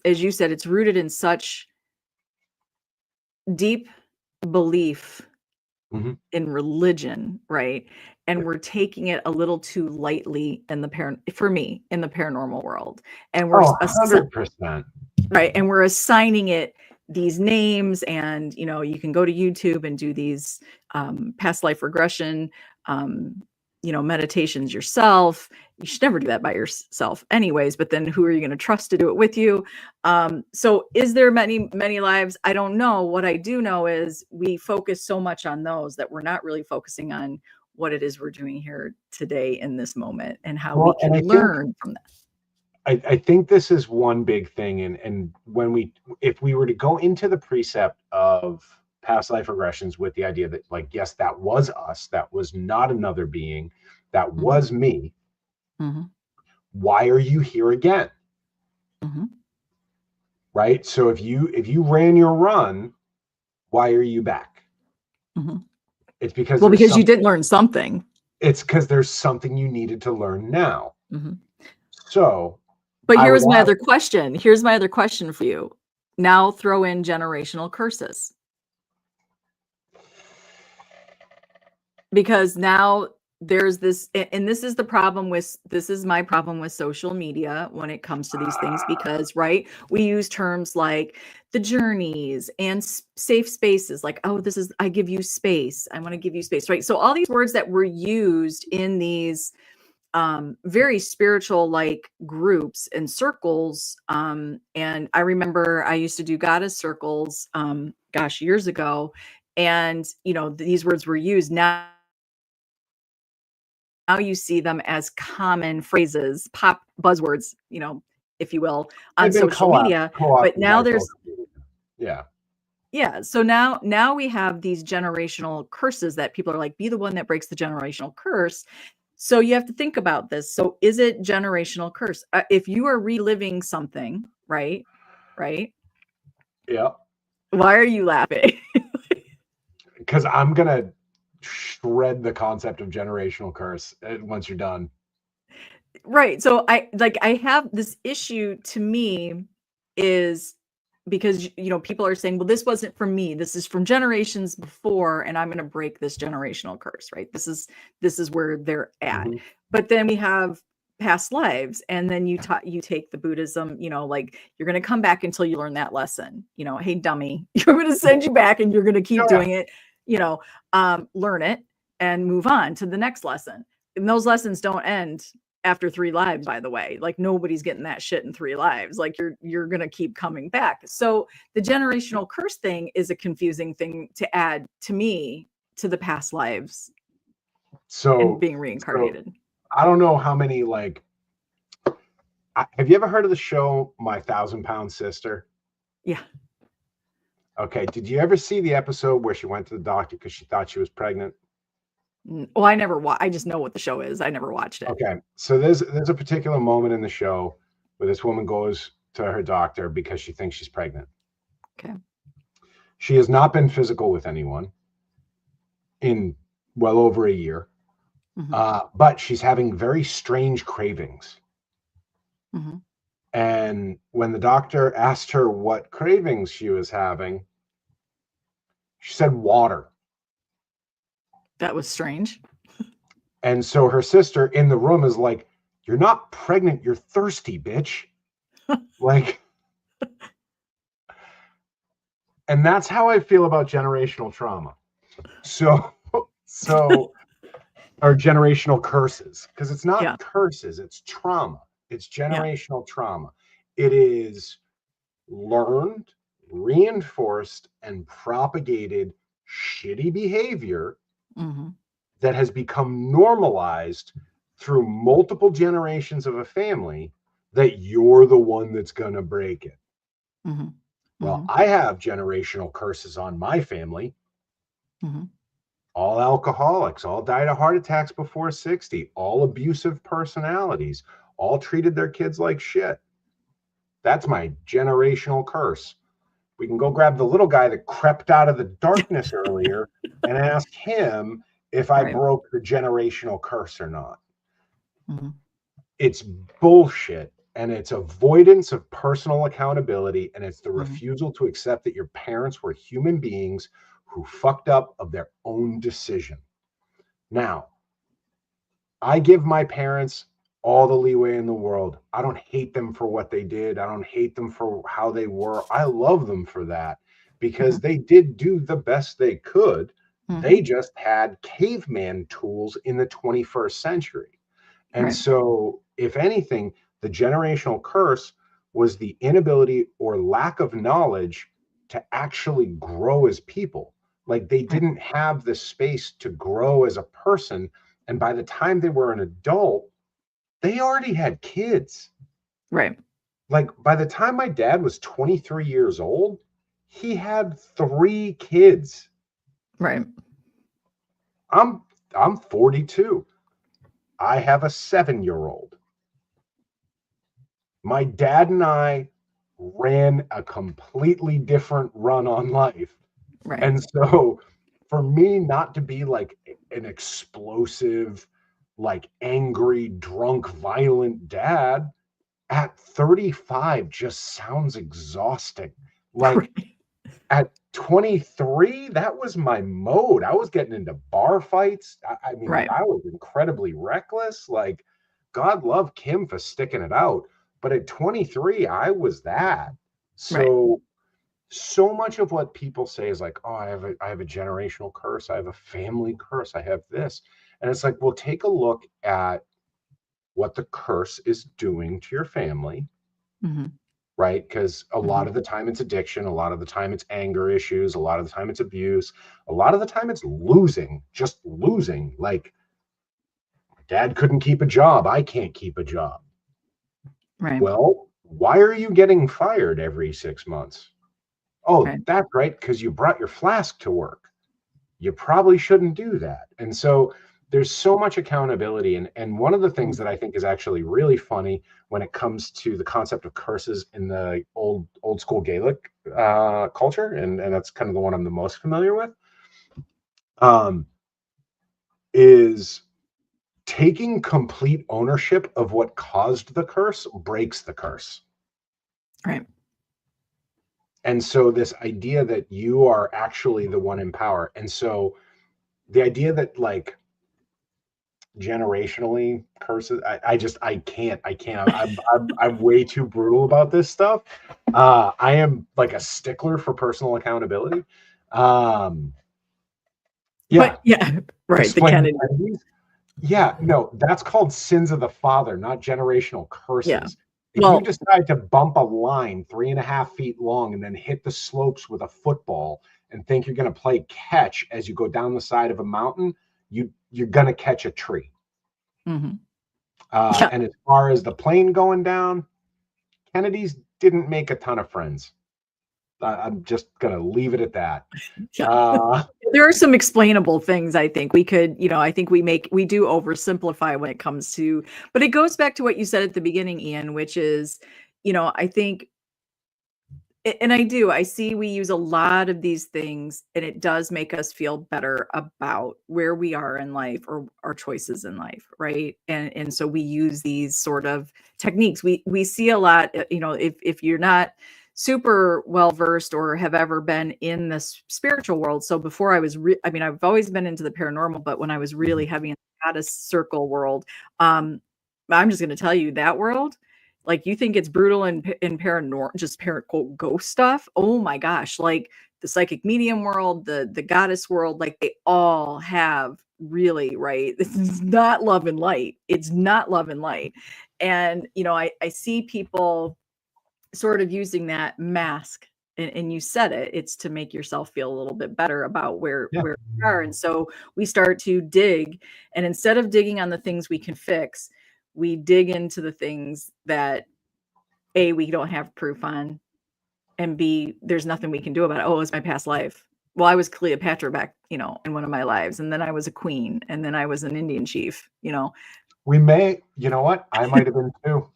as you said, it's rooted in such deep belief in religion, right? And we're taking it a little too lightly in for me, in the paranormal world. And we're 100%. Right. And we're assigning it these names, and, you know, you can go to YouTube and do these past life regression, you know, meditations yourself. You should never do that by yourself anyways, but then who are you going to trust to do it with you? So is there many lives? I don't know. What I do know is we focus so much on those that we're not really focusing on what it is we're doing here today in this moment, and how we can learn from that. I think this is one big thing. And if we were to go into the precept of past life regressions with the idea that, like, yes, that was us, that was not another being, that was me. Why are you here again? Right? So if you ran your run, why are you back? It's because, well, because you did learn something. It's because there's something you needed to learn now. So, but here's my other question. Here's my other question for you. Now throw in generational curses. Because now there's this, and this is my problem with social media when it comes to these things, because, right, we use terms like the journeys and safe spaces, like, oh, I give you space. I want to give you space, right? So all these words that were used in these very spiritual like groups and circles. And I remember I used to do goddess circles, years ago. And, you know, these words were used. Now you see them as common phrases, pop buzzwords, you know, if you will, on social media. But now there's, yeah. So now we have these generational curses that people are like, be the one that breaks the generational curse. So you have to think about this. So is it generational curse? If you are reliving something, right? Yeah. Why are you laughing? Because I'm going to shred the concept of generational curse once you're done. Right. So I have this issue to me is because people are saying, well, this wasn't from me. This is from generations before, and I'm going to break this generational curse, right? This is where they're at. Mhm. But then we have past lives, and then you take the Buddhism, like you're going to come back until you learn that lesson. Hey, dummy, you're going to send you back, and you're going to keep doing it. Learn it and move on to the next lesson. And those lessons don't end after 3 lives, by the way. Like, nobody's getting that shit in 3 lives. Like, you're going to keep coming back. So the generational curse thing is a confusing thing to add to me to the past lives and being reincarnated. I don't know how many, have you ever heard of the show My 1,000-Pound Sister? Yeah. Okay. Did you ever see the episode where she went to the doctor because she thought she was pregnant? Well, I never I just know what the show is. I never watched it. Okay. So there's a particular moment in the show where this woman goes to her doctor because she thinks she's pregnant. Okay. She has not been physical with anyone in well over a year, but she's having very strange cravings. Mm-hmm. And when the doctor asked her what cravings she was having, she said water. That was strange. And so her sister in the room is like, "You're not pregnant, you're thirsty, bitch." Like, and that's how I feel about generational trauma. So or generational curses, because it's not curses, it's trauma. It's generational trauma. It is learned, reinforced, and propagated shitty behavior that has become normalized through multiple generations of a family, that you're the one that's going to break it. Well, I have generational curses on my family. All alcoholics, all died of heart attacks before 60, all abusive personalities, all treated their kids like shit. That's my generational curse. We can go grab the little guy that crept out of the darkness earlier and ask him if I broke the generational curse or not. It's bullshit, and it's avoidance of personal accountability, and it's the refusal to accept that your parents were human beings who fucked up of their own decision. Now, I give my parents all the leeway in the world. I don't hate them for what they did. I don't hate them for how they were. I love them for that, because they did do the best they could. They just had caveman tools in the 21st century. And so, if anything, the generational curse was the inability or lack of knowledge to actually grow as people. Like, they didn't have the space to grow as a person. And by the time they were an adult, they already had kids. Right. Like, by the time my dad was 23 years old, he had 3 kids. Right. I'm 42. I have a 7-year-old. My dad and I ran a completely different run on life. Right. And so for me not to be like an explosive, like angry, drunk, violent dad at 35 just sounds exhausting. Like at 23, that was my mode. I was getting into bar fights. I mean, I was incredibly reckless. Like, God love Kim for sticking it out. But at 23, I was that. So much of what people say is like, oh, I have a generational curse. I have a family curse. I have this. And it's like, well, take a look at what the curse is doing to your family. Right? Because a lot of the time it's addiction. A lot of the time it's anger issues. A lot of the time it's abuse. A lot of the time it's losing, just losing. Like, dad couldn't keep a job. I can't keep a job. Right. Well, why are you getting fired every 6 months? Oh, that's right, because you brought your flask to work. You probably shouldn't do that. And so there's so much accountability. And one of the things that I think is actually really funny when it comes to the concept of curses in the old school Gaelic culture, and that's kind of the one I'm the most familiar with. is taking complete ownership of what caused the curse breaks the curse. Right. And so this idea that you are actually the one in power. And so the idea that like generationally curses, I can't. I'm way too brutal about this stuff. I am like a stickler for personal accountability. Yeah. But yeah, right. Explain The the Kennedy. Kennedys. Yeah, no, that's called sins of the father, not generational curses. Yeah. If Well, you decide to bump a line 3.5 feet long and then hit the slopes with a football and think you're going to play catch as you go down the side of a mountain, you're going to catch a tree. mm-hmm. And as far as the plane going down, Kennedy's didn't make a ton of friends. I'm just going to leave it at that. There are some explainable things. I think we could, I think we do oversimplify when it comes to, but it goes back to what you said at the beginning, Ian, which is, I think, and I see we use a lot of these things and it does make us feel better about where we are in life or our choices in life. Right. And so we use these sort of techniques. We see a lot, if you're not super well versed or have ever been in this spiritual world. So before I was, I've always been into the paranormal, but when I was really heavy in the goddess circle world, I'm just going to tell you that world, like you think it's brutal in paranormal, just quote ghost stuff. Oh my gosh. Like the psychic medium world, the goddess world, like they all have really, right. This is not love and light. It's not love and light. And, I see people sort of using that mask, and you said it's to make yourself feel a little bit better about where we are. And so we start to dig, and instead of digging on the things we can fix, we dig into the things that A, we don't have proof on, and B, there's nothing we can do about it. Oh, it's my past life. Well, I was Cleopatra back, in one of my lives, and then I was a queen, and then I was an Indian chief, We may, you know what? I might have been too.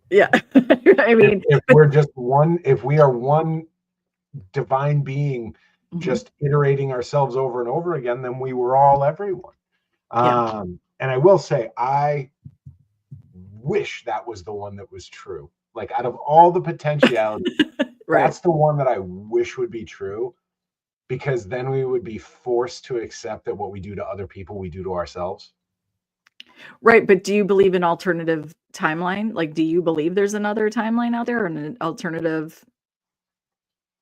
Yeah. I mean, if we're just one, if we are one divine being, just iterating ourselves over and over again, then we were all everyone. And I will say, I wish that was the one that was true. Like out of all the potentiality, that's the one that I wish would be true, because then we would be forced to accept that what we do to other people, we do to ourselves. Right. But do you believe in alternative timeline? Like, do you believe there's another timeline out there, or an alternative?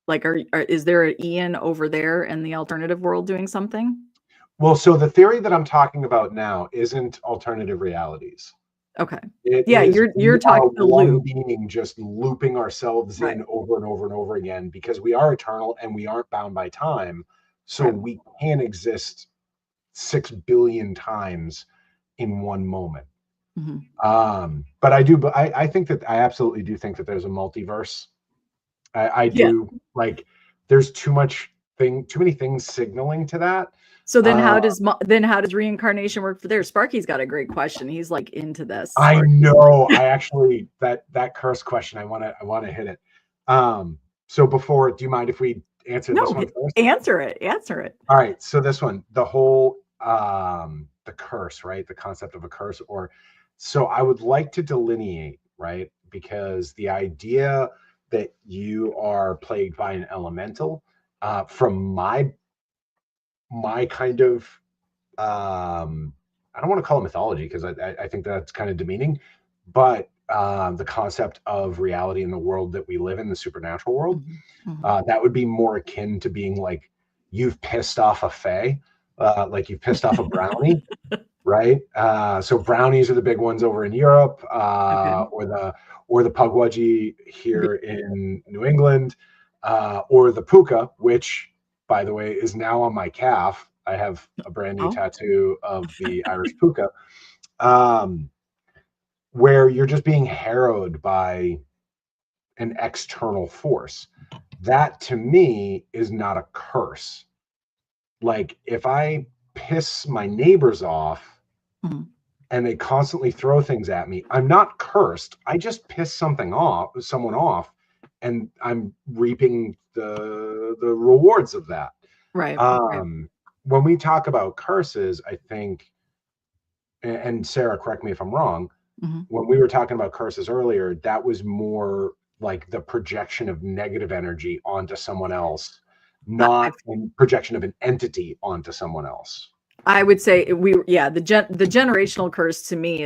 Like, is there an Ian over there in the alternative world doing something? Well, so the theory that I'm talking about now isn't alternative realities. Okay. Yeah, you're talking the loop. Being just looping ourselves in over and over and over again, because we are eternal and we aren't bound by time. So we can exist 6 billion times in one moment. But I think that I absolutely do think that there's a multiverse. I do. Like there's too many things signaling to that. So then how does reincarnation work for there? Sparky's got a great question. He's like into this. I know. I actually that curse question, I want to hit it. So before, do you mind if we answer this one first? Answer it. All right. So this one, the whole the curse, right? The concept of a curse, so I would like to delineate, right? Because the idea that you are plagued by an elemental, from my kind of I don't want to call it mythology, because I think that's kind of demeaning, but the concept of reality in the world that we live in, the supernatural world, that would be more akin to being like you've pissed off a fae, like you've pissed off a brownie, right? So brownies are the big ones over in Europe, or the pugwudgie here in New England, or the puka, which, by the way, is now on my calf. I have a brand new tattoo of the Irish puka, where you're just being harrowed by an external force. That to me is not a curse. Like if I piss my neighbors off and they constantly throw things at me, I'm not cursed. I just piss someone off, and I'm reaping the rewards of that. Right. When we talk about curses, I think and Sarah, correct me if I'm wrong, Mm-hmm. when we were talking about curses earlier, that was more like the projection of negative energy onto someone else, not a projection of an entity onto someone else. I would say the generational curse to me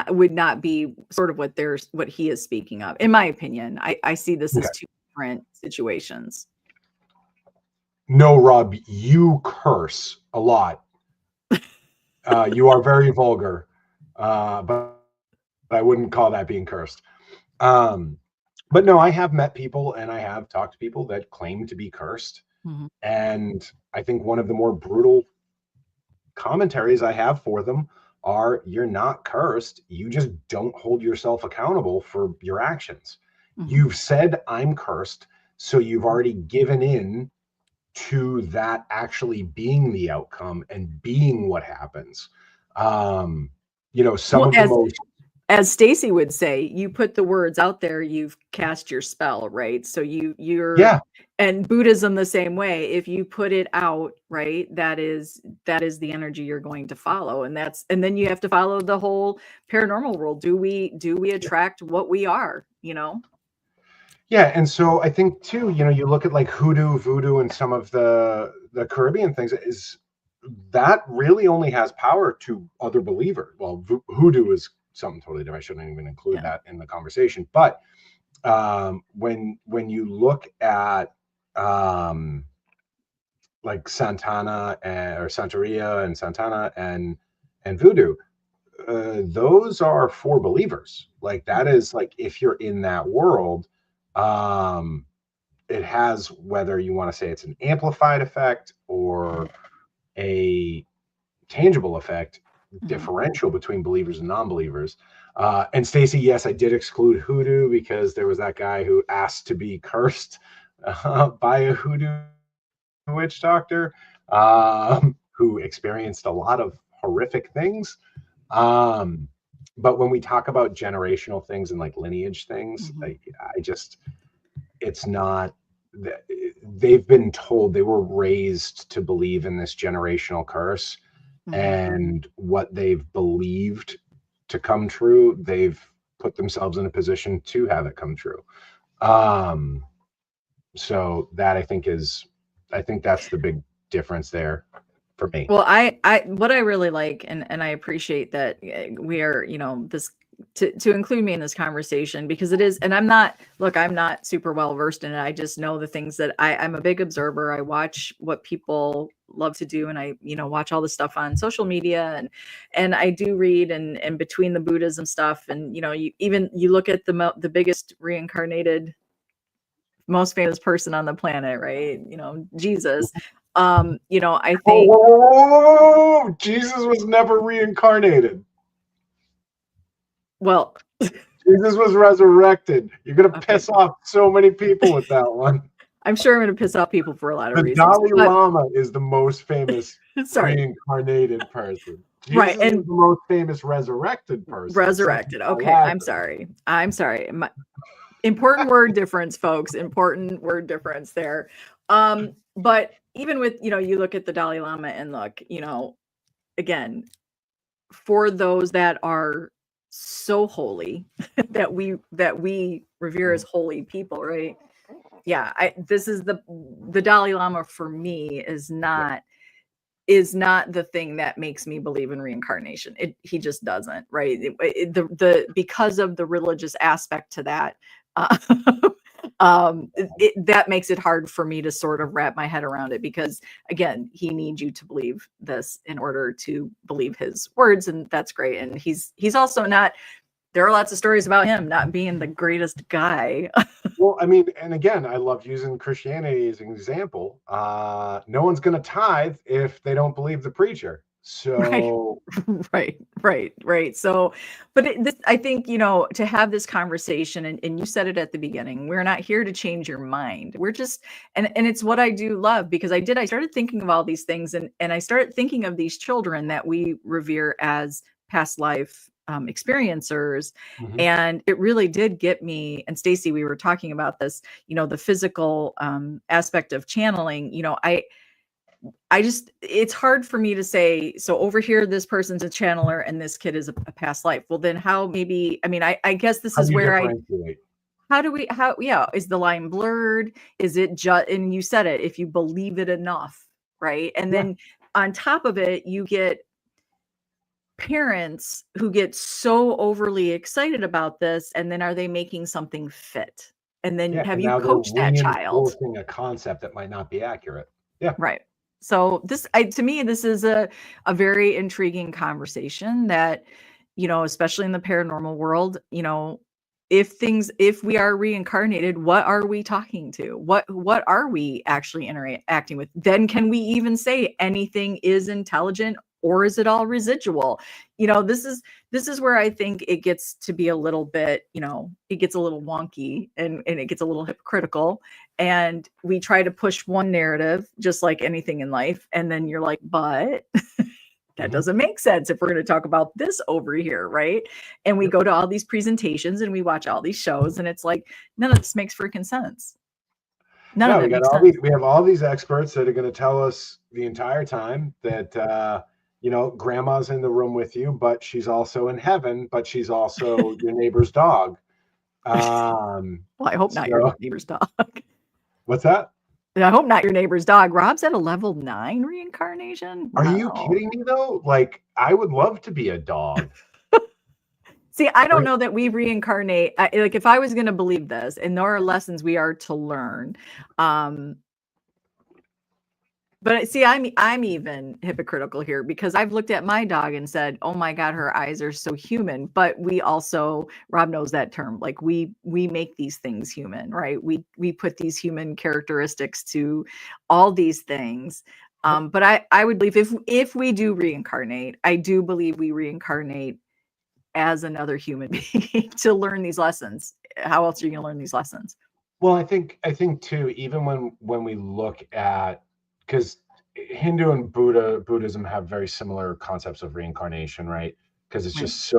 would not be sort of what he is speaking of. In my opinion, I see this as two different situations. No, Rob, you curse a lot. You are very vulgar, but I wouldn't call that being cursed. But no, I have met people and I have talked to people that claim to be cursed. Mm-hmm. And I think one of the more brutal commentaries I have for them are, you're not cursed. You just don't hold yourself accountable for your actions. Mm-hmm. You've said I'm cursed, so you've already given in to that actually being the outcome and being what happens. You know, some of the most, as Stacy would say, you put the words out there, you've cast your spell, right? So you're and Buddhism the same way. If you put it out, right, that is the energy you're going to follow. And then you have to follow the whole paranormal world. Do we attract what we are, you know? Yeah, and so I think too, you know, you look at like hoodoo, voodoo, and some of the Caribbean things, is that really only has power to other believers. Well, hoodoo is something totally different. I shouldn't even include that in the conversation. But when you look at like Santana or Santeria and Santana and voodoo, those are for believers. Like, that is like, if you're in that world, it has, whether you want to say it's an amplified effect or a tangible effect, differential between believers and non-believers. And Stacy, yes, I did exclude hoodoo because there was that guy who asked to be cursed by a hoodoo witch doctor, who experienced a lot of horrific things. But when we talk about generational things and like lineage things, I just, it's not, they've been told, they were raised to believe in this generational curse, and what they've believed to come true, they've put themselves in a position to have it come true. So that I think that's the big difference there for me. Well, what I really like, and I appreciate that we are, you know, this to include me in this conversation, because it is, and I'm not super well versed in it. I just know the things that I'm a big observer. I watch what people love to do, and I, you know, watch all the stuff on social media, and I do read, and between the Buddhism stuff, and, you know, you look at the biggest reincarnated, most famous person on the planet, right? You know, Jesus. You know, I think Jesus was never reincarnated. Well, Jesus was resurrected. You're gonna piss off so many people with that one. I'm sure I'm gonna piss off people for a lot of reasons. The Dalai Lama is the most famous reincarnated person. Jesus is the most famous resurrected person. Resurrected. Okay, I'm sorry. Important word difference, folks. Important word difference there. But even with, you know, you look at the Dalai Lama and look, you know, again, for those that are so holy that we revere as holy people, right? Yeah, this is the Dalai Lama for me is not the thing that makes me believe in reincarnation. He just doesn't, right? Because of the religious aspect to that, that makes it hard for me to sort of wrap my head around it, because again, he needs you to believe this in order to believe his words, and that's great. And he's also not, there are lots of stories about him not being the greatest guy. Well, I mean, and again, I love using Christianity as an example. No one's going to tithe if they don't believe the preacher. So right. So, but I think, you know, to have this conversation, and you said it at the beginning, we're not here to change your mind. We're just, and it's what I do love, because I started thinking of all these things, and I started thinking of these children that we revere as past life experiencers. And it really did get me, and Stacy, we were talking about this, you know, the physical aspect of channeling. You know, it's hard for me to say, so over here, this person's a channeler and this kid is a past life. Well, then how maybe, I mean, I guess this is where is the line blurred? Is it just, and you said it, if you believe it enough, right? And then on top of it, you get parents who get so overly excited about this, and then are they making something fit? And then have you coached that child? A concept that might not be accurate. Yeah. Right. So to me, this is a very intriguing conversation that, especially in the paranormal world, if we are reincarnated, what are we talking to? What are we actually interacting with? Then can we even say anything is intelligent, or is it all residual? This is where I think it gets to be a little bit, it gets a little wonky and it gets a little hypocritical. And we try to push one narrative, just like anything in life. And then you're like, but that doesn't make sense if we're going to talk about this over here, right? And we go to all these presentations and we watch all these shows, and it's like, none of this makes freaking sense. None of it makes sense. We have all these experts that are going to tell us the entire time that, grandma's in the room with you, but she's also in heaven, but she's also your neighbor's dog. Well, I hope not your neighbor's dog. What's that? I hope not your neighbor's dog. Rob's at a level 9 reincarnation. Are you kidding me though? Like, I would love to be a dog. See, I don't know that we reincarnate. Like, if I was going to believe this, and there are lessons we are to learn. But see, I'm even hypocritical here, because I've looked at my dog and said, "Oh my God, her eyes are so human." But we also, Rob knows that term. Like, we make these things human, right? We put these human characteristics to all these things. But I would believe if we do reincarnate, I do believe we reincarnate as another human being to learn these lessons. How else are you going to learn these lessons? Well, I think too, even when we look at, because Hindu and Buddhism have very similar concepts of reincarnation, right? Because it's just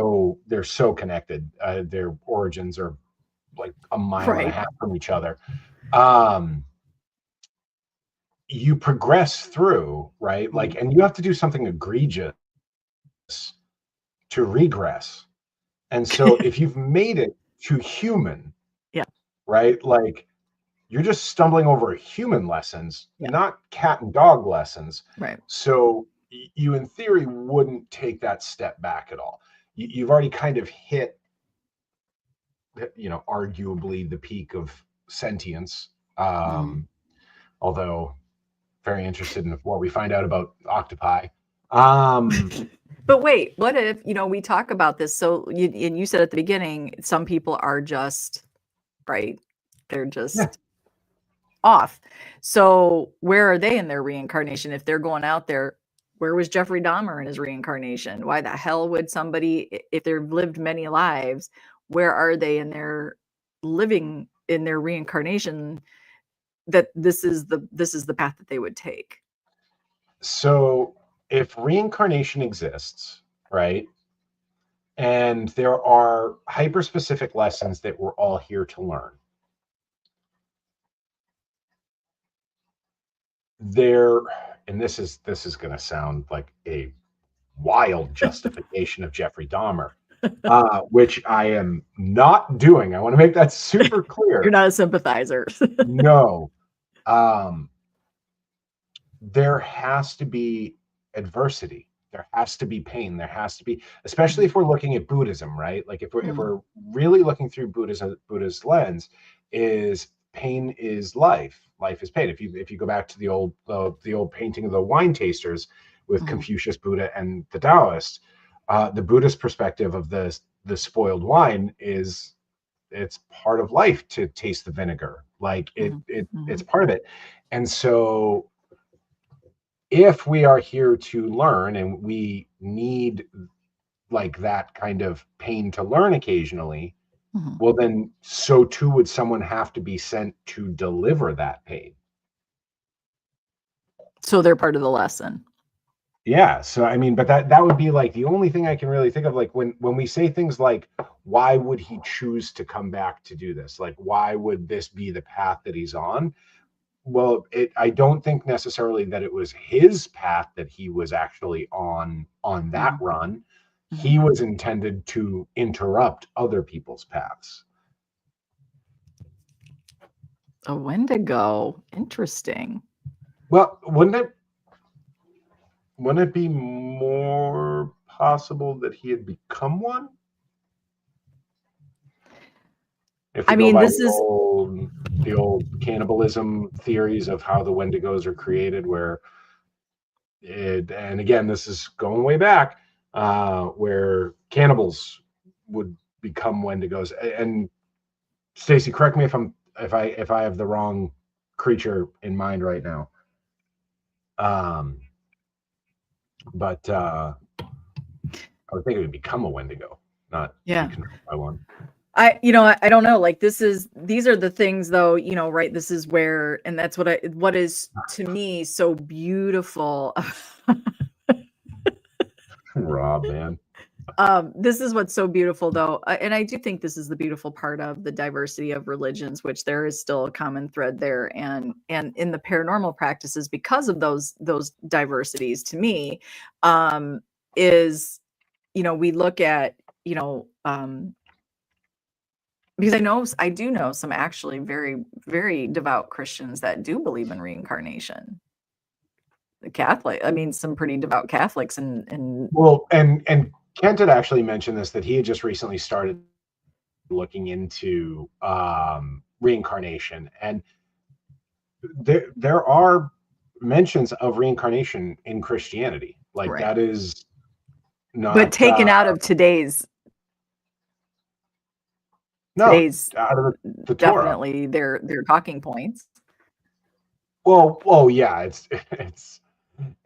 they're so connected. Their origins are like a mile and a half from each other. You progress through, right? Like, and you have to do something egregious to regress. And so if you've made it to human, right? Like, you're just stumbling over human lessons, not cat and dog lessons. Right. So you, in theory, wouldn't take that step back at all. You've already kind of hit, arguably the peak of sentience. Although very interested in what we find out about octopi. But wait, what if, we talk about this? So you said at the beginning, some people are just, right? They're just off. So where are they in their reincarnation? If they're going out there, where was Jeffrey Dahmer in his reincarnation? Why the hell would somebody, if they've lived many lives, where are they in their living, in their reincarnation, that this is the path that they would take? So if reincarnation exists, right, and there are hyper-specific lessons that we're all here to learn, and this is going to sound like a wild justification of Jeffrey Dahmer, which I am not doing. I want to make that super clear. You're not a sympathizer. No. There has to be adversity. There has to be pain. There has to be, especially if we're looking at Buddhism, right? Like, if we're really looking through Buddha's lens, is pain is life. Life is pain. If you go back to the old painting of the wine tasters with Confucius, Buddha, and the Taoist, the Buddhist perspective of the spoiled wine is, it's part of life to taste the vinegar. Like, it's part of it. And so if we are here to learn, and we need like that kind of pain to learn occasionally, well, then so too would someone have to be sent to deliver that pain. So they're part of the lesson. Yeah. So, I mean, but that would be like the only thing I can really think of, like when we say things like, why would he choose to come back to do this? Like, why would this be the path that he's on? Well, I don't think necessarily that it was his path that he was actually on that Mhm. run. He was intended to interrupt other people's paths. A Wendigo. Interesting. Well, wouldn't it be more possible that he had become one? If we I go mean, by this is the old cannibalism theories of how the Wendigos are created, where and again, this is going way back, where cannibals would become Wendigos. And Stacy, correct me if I have the wrong creature in mind right now. But I would think it would become a Wendigo, not be controlled by one. I don't know. Like these are the things though, right? This is where, and that's what is to me so beautiful. Rob, man. This is what's so beautiful though. And I do think this is the beautiful part of the diversity of religions, which there is still a common thread there. And in the paranormal practices, because of those diversities to me, is, we look at, because I do know some actually very, very devout Christians that do believe in reincarnation. The Catholic, I mean, some pretty devout Catholics and Well, and Kent had actually mentioned this, that he had just recently started looking into reincarnation, and there are mentions of reincarnation in Christianity. Like right. that is not, but taken out of today's out of the Torah. Definitely their talking points. Well, yeah,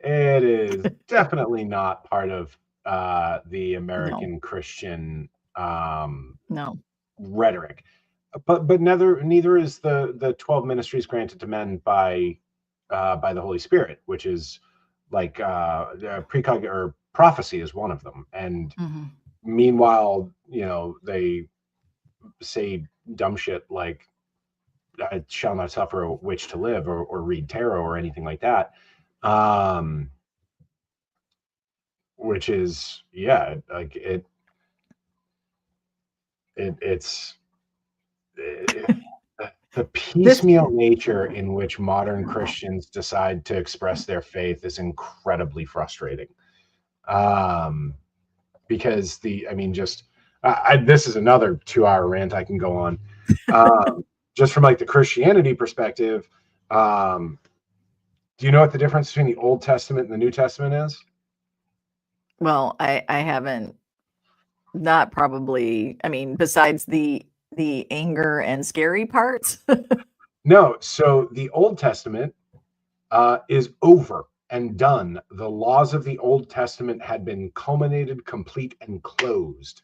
it is definitely not part of the American Christian rhetoric. But neither is the 12 ministries granted to men by the Holy Spirit, which is like precog or prophecy is one of them. And meanwhile, they say dumb shit like I shall not suffer a witch to live, or read tarot or anything like that. Which is, yeah, like it's the piecemeal nature in which modern Christians decide to express their faith is incredibly frustrating. Because this is another 2-hour rant I can go on. Just from like the Christianity perspective, do you know what the difference between the Old Testament and the New Testament is? Well, I haven't, not probably, I mean, besides the anger and scary parts. No, so the Old Testament is over and done. The laws of the Old Testament had been culminated, complete, and closed.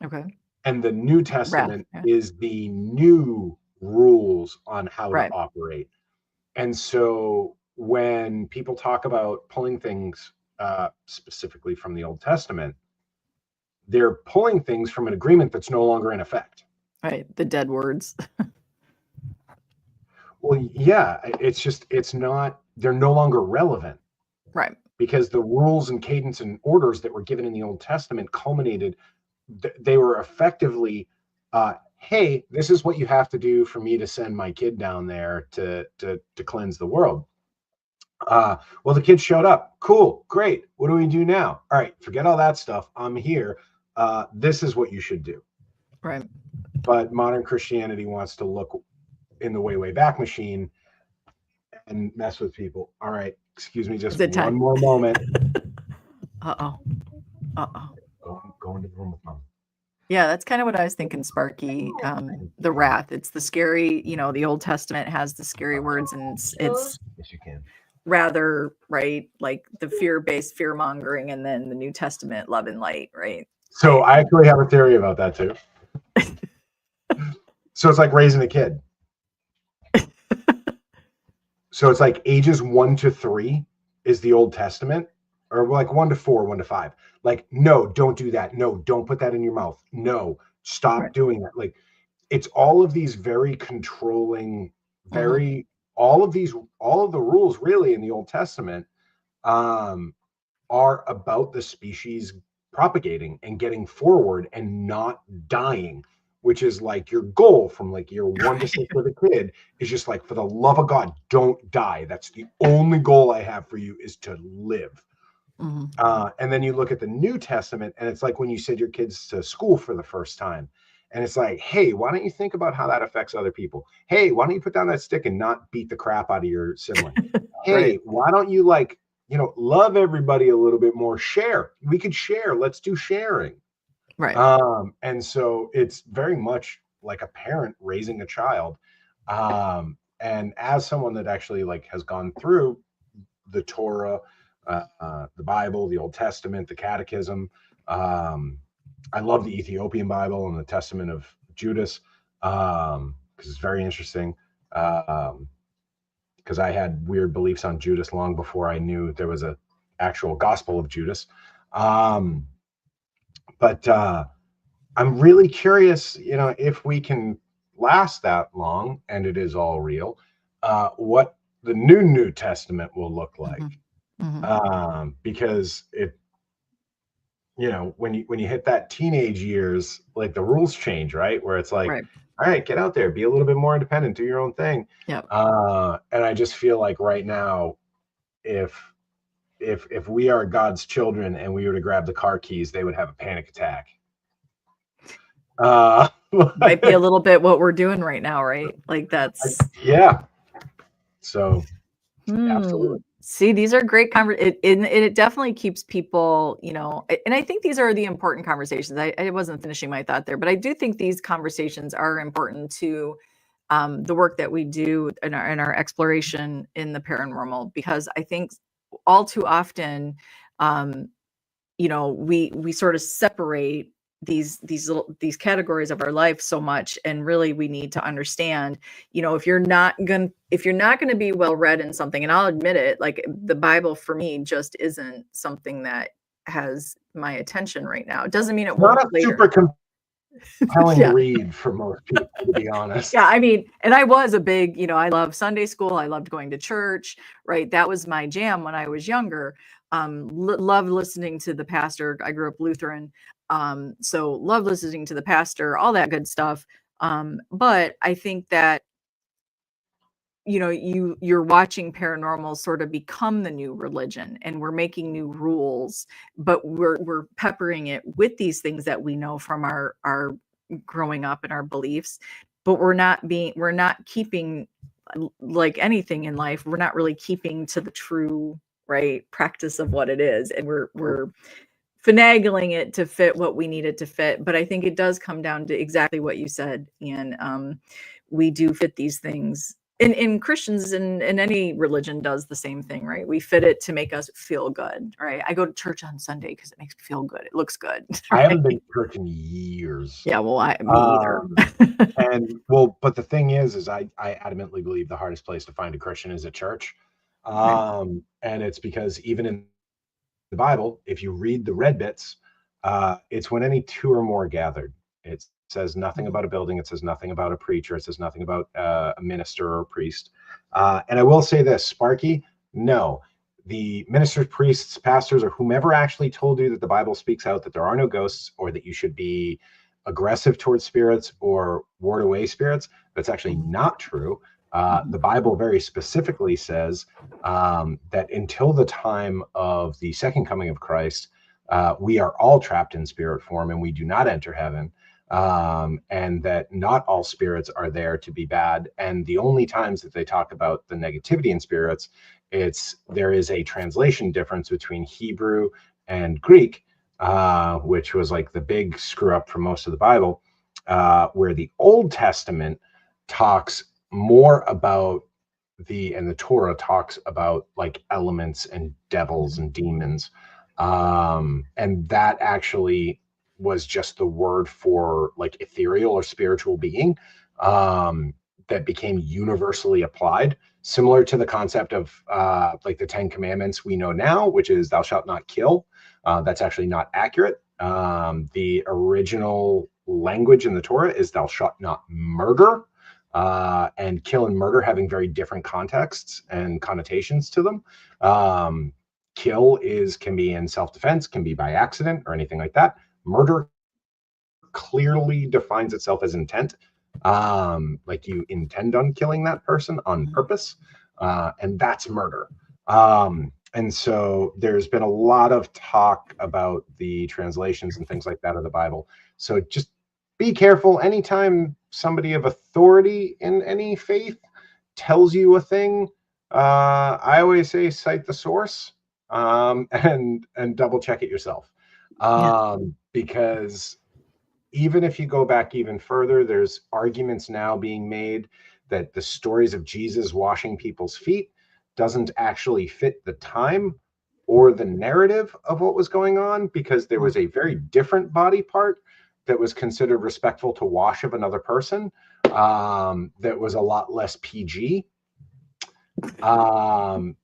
Okay. And the New Testament is the new rules on how to operate. And so when people talk about pulling things specifically from the Old Testament, they're pulling things from an agreement that's no longer in effect. Right. The dead words. Well, yeah, they're no longer relevant. Right. Because the rules and cadence and orders that were given in the Old Testament culminated, they were effectively, hey, this is what you have to do for me to send my kid down there to cleanse the world. Well, the kid showed up. Cool, great. What do we do now? All right, forget all that stuff. I'm here. This is what you should do. Right. But modern Christianity wants to look in the way back machine and mess with people. All right, excuse me just one more moment. Uh-oh. Go into the room with Mom. Yeah, that's kind of what I was thinking, Sparky. The wrath. It's the scary, the Old Testament has the scary words, and it's yes, you can. Rather, right, like the fear-based fear mongering, and then the New Testament love and light, right? So I actually have a theory about that too. So it's like raising a kid. So it's like ages 1 to 3 is the Old Testament, or like 1 to 4, 1 to 5. Like, no, don't do that. No, don't put that in your mouth. No, stop doing that. Like, it's all of these very controlling, very all of the rules really in the Old Testament are about the species propagating and getting forward and not dying, which is like your goal from like year 1 to 6 with a kid is just like, for the love of God, don't die. That's the only goal I have for you, is to live. And then you look at the New Testament, and it's like when you send your kids to school for the first time, and it's like, hey, why don't you think about how that affects other people? Hey, why don't you put down that stick and not beat the crap out of your sibling? Hey, Right. why don't you, like, you know, love everybody a little bit more? Share. We could share. Let's do sharing. Right. And so it's very much like a parent raising a child. And as someone that actually like has gone through the Torah, the Bible, the Old Testament, the Catechism, I love the Ethiopian Bible and the Testament of Judas, because it's very interesting. Because I had weird beliefs on Judas long before I knew there was a actual Gospel of Judas. But I'm really curious, you know, if we can last that long and it is all real, what the New Testament will look like. Because it, you know, when you hit that teenage years, like the rules change, right? Where it's like, Right. all right, get out there, be a little bit more independent, do your own thing. Yep. And I just feel like right now, if we are God's children and we were to grab the car keys, they would have a panic attack. Might be a little bit what we're doing right now, right? Like that's yeah. So absolutely. See, these are great conversations. It definitely keeps people, you know, and I think these are the important conversations. I wasn't finishing my thought there, but I do think these conversations are important to the work that we do in our exploration in the paranormal, because I think all too often, you know, we sort of separate these categories of our life so much, and really we need to understand, you know, if you're not going to be well read in something, and I'll admit it, like the Bible for me just isn't something that has my attention right now. It doesn't mean it won't Not a later. super compelling Yeah. read for most people, to be honest. Yeah, I mean, and I was a big, you know, I love Sunday school. I loved going to church, right? That was my jam when I was younger. Loved listening to the pastor. I grew up Lutheran. So loved listening to the pastor, all that good stuff. But I think that, you know, you're watching paranormal sort of become the new religion, and we're making new rules, but we're peppering it with these things that we know from our growing up and our beliefs, but we're not keeping, like anything in life, we're not really keeping to the true, right, practice of what it is, and we're finagling it to fit what we need it to fit. But I think it does come down to exactly what you said, and we do fit these things. In Christians and any religion does the same thing, right? We fit it to make us feel good, right? I go to church on Sunday because it makes me feel good. It looks good. I haven't been to church in years. Yeah, well, me either. And well, but the thing is I adamantly believe the hardest place to find a Christian is at church. And it's because even in the Bible, if you read the red bits, it's when any two or more gathered. It says nothing about a building. It says nothing about a preacher. It says nothing about a minister or a priest. And I will say this, Sparky, no, the ministers, priests, pastors, or whomever actually told you that the Bible speaks out that there are no ghosts, or that you should be aggressive towards spirits or ward away spirits, that's actually not true. The Bible very specifically says that until the time of the second coming of Christ, we are all trapped in spirit form and we do not enter heaven. And that not all spirits are there to be bad. And the only times that they talk about the negativity in spirits, there is a translation difference between Hebrew and Greek, which was like the big screw up for most of the Bible, where the Old Testament talks more about and the Torah talks about like elements and devils and demons. And that actually was just the word for like ethereal or spiritual being, that became universally applied, similar to the concept of like the 10 Commandments we know now, which is thou shalt not kill. That's actually not accurate. The original language in the Torah is thou shalt not murder. and kill and murder having very different contexts and connotations to them. Kill can be in self-defense, can be by accident or anything like that. Murder clearly defines itself as intent. Like you intend on killing that person on purpose, and that's murder. And so there's been a lot of talk about the translations and things like that of the Bible. So just be careful. Anytime somebody of authority in any faith tells you a thing, I always say cite the source, and double check it yourself. Because even if you go back even further, there's arguments now being made that the stories of Jesus washing people's feet doesn't actually fit the time or the narrative of what was going on, because there was a very different body part that was considered respectful to wash of another person, that was a lot less PG, and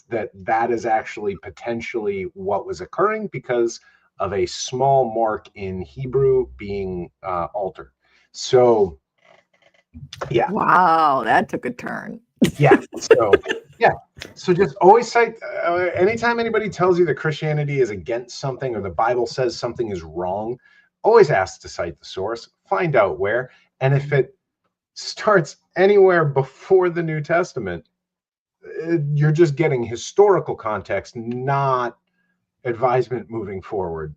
that is actually potentially what was occurring because of a small mark in Hebrew being altered. So yeah. Wow, that took a turn. Yeah. So just always cite, anytime anybody tells you that Christianity is against something or the Bible says something is wrong, always ask to cite the source, find out where. And if it starts anywhere before the New Testament, you're just getting historical context, not advisement moving forward.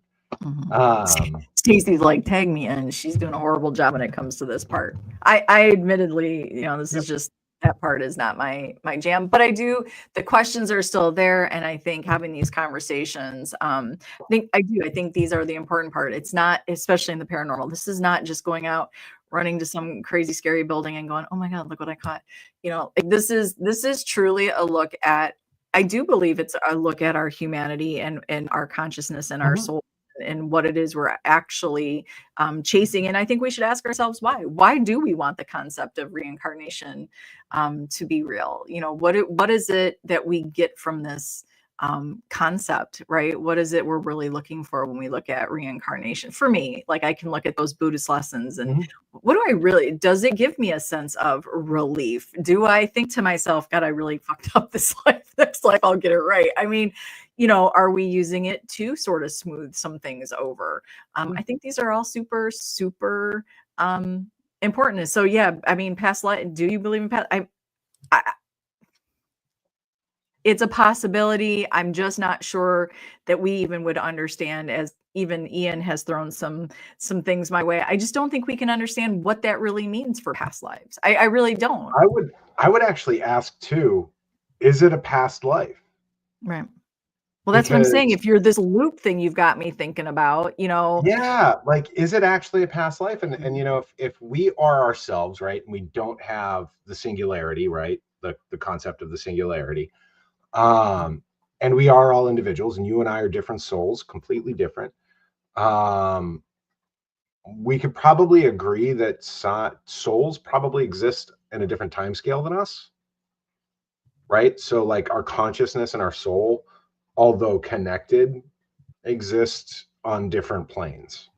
Stacy's like, tag me in. She's doing a horrible job when it comes to this part. I admittedly, this is just, that part is not my jam, but I the questions are still there. And I think having these conversations, I think these are the important part. It's not, especially in the paranormal, this is not just going out, running to some crazy, scary building and going, oh my God, look what I caught. This is truly a look at, I do believe it's a look at our humanity and our consciousness and our soul, and what it is we're actually chasing. And I think we should ask ourselves why. Why do we want the concept of reincarnation to be real? What is it that we get from this concept, right? What is it we're really looking for when we look at reincarnation? For me, like, I can look at those Buddhist lessons and what do I really, does it give me a sense of relief? Do I think to myself, God, I really fucked up this life. Next life, I'll get it right. I mean, are we using it to sort of smooth some things over? I think these are all super, super important. So yeah, I mean, past life, do you believe in past? It's a possibility. I'm just not sure that we even would understand, as even Ian has thrown some things my way. I just don't think we can understand what that really means for past lives. I really don't. I would actually ask too, is it a past life? Right. Well, that's what I'm saying. If you're this loop thing you've got me thinking about, Yeah, like, is it actually a past life? And if we are ourselves, right, and we don't have the singularity, right, the concept of the singularity, and we are all individuals, and you and I are different souls, completely different. We could probably agree that souls probably exist in a different time scale than us, right? So like our consciousness and our soul, although connected, exist on different planes.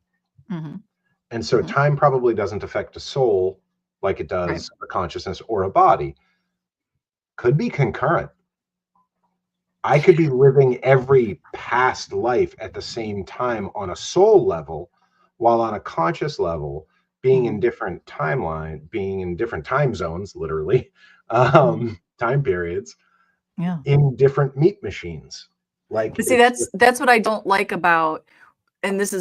And so time probably doesn't affect a soul like it does a consciousness or a body. Could be concurrent. I could be living every past life at the same time on a soul level, while on a conscious level, being in different being in different time zones, literally, time periods, in different meat machines. Like, but see, that's what I don't like about, and this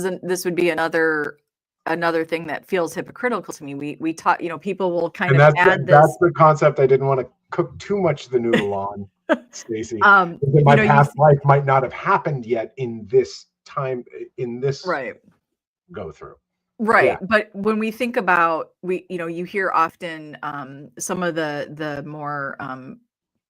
would be another thing that feels hypocritical to me. We taught, people will kind of add this. That's the concept I didn't want to cook too much the noodle on, Stacey. My past life might not have happened yet in this time, in this go through. Right. Yeah. But when we think about, you hear often some of the more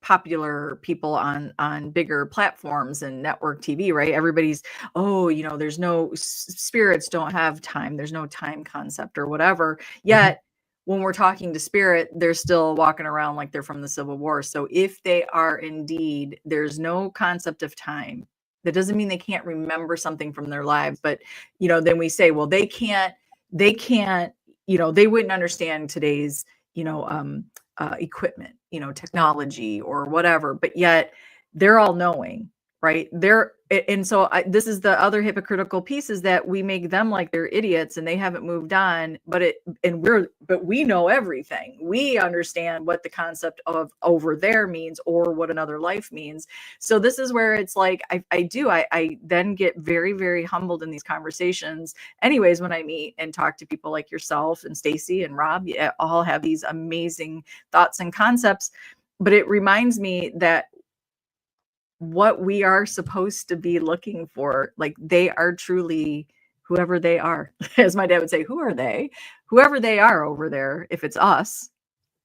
popular people on bigger platforms and network TV, right? Everybody's, there's no, spirits don't have time. There's no time concept or whatever. Yet when we're talking to spirit, they're still walking around like they're from the Civil War. So if they are indeed, there's no concept of time. That doesn't mean they can't remember something from their lives, but then we say, well, they can't, they wouldn't understand today's, equipment, technology or whatever, but yet they're all knowing, right? And so this is the other hypocritical piece, is that we make them like they're idiots and they haven't moved on, but we know everything. We understand what the concept of over there means or what another life means. So this is where it's like, I then get very, very humbled in these conversations anyways, when I meet and talk to people like yourself and Stacy and Rob. All have these amazing thoughts and concepts, but it reminds me that what we are supposed to be looking for, like, they are truly whoever they are. As my dad would say, who are they? Whoever they are over there. If it's us,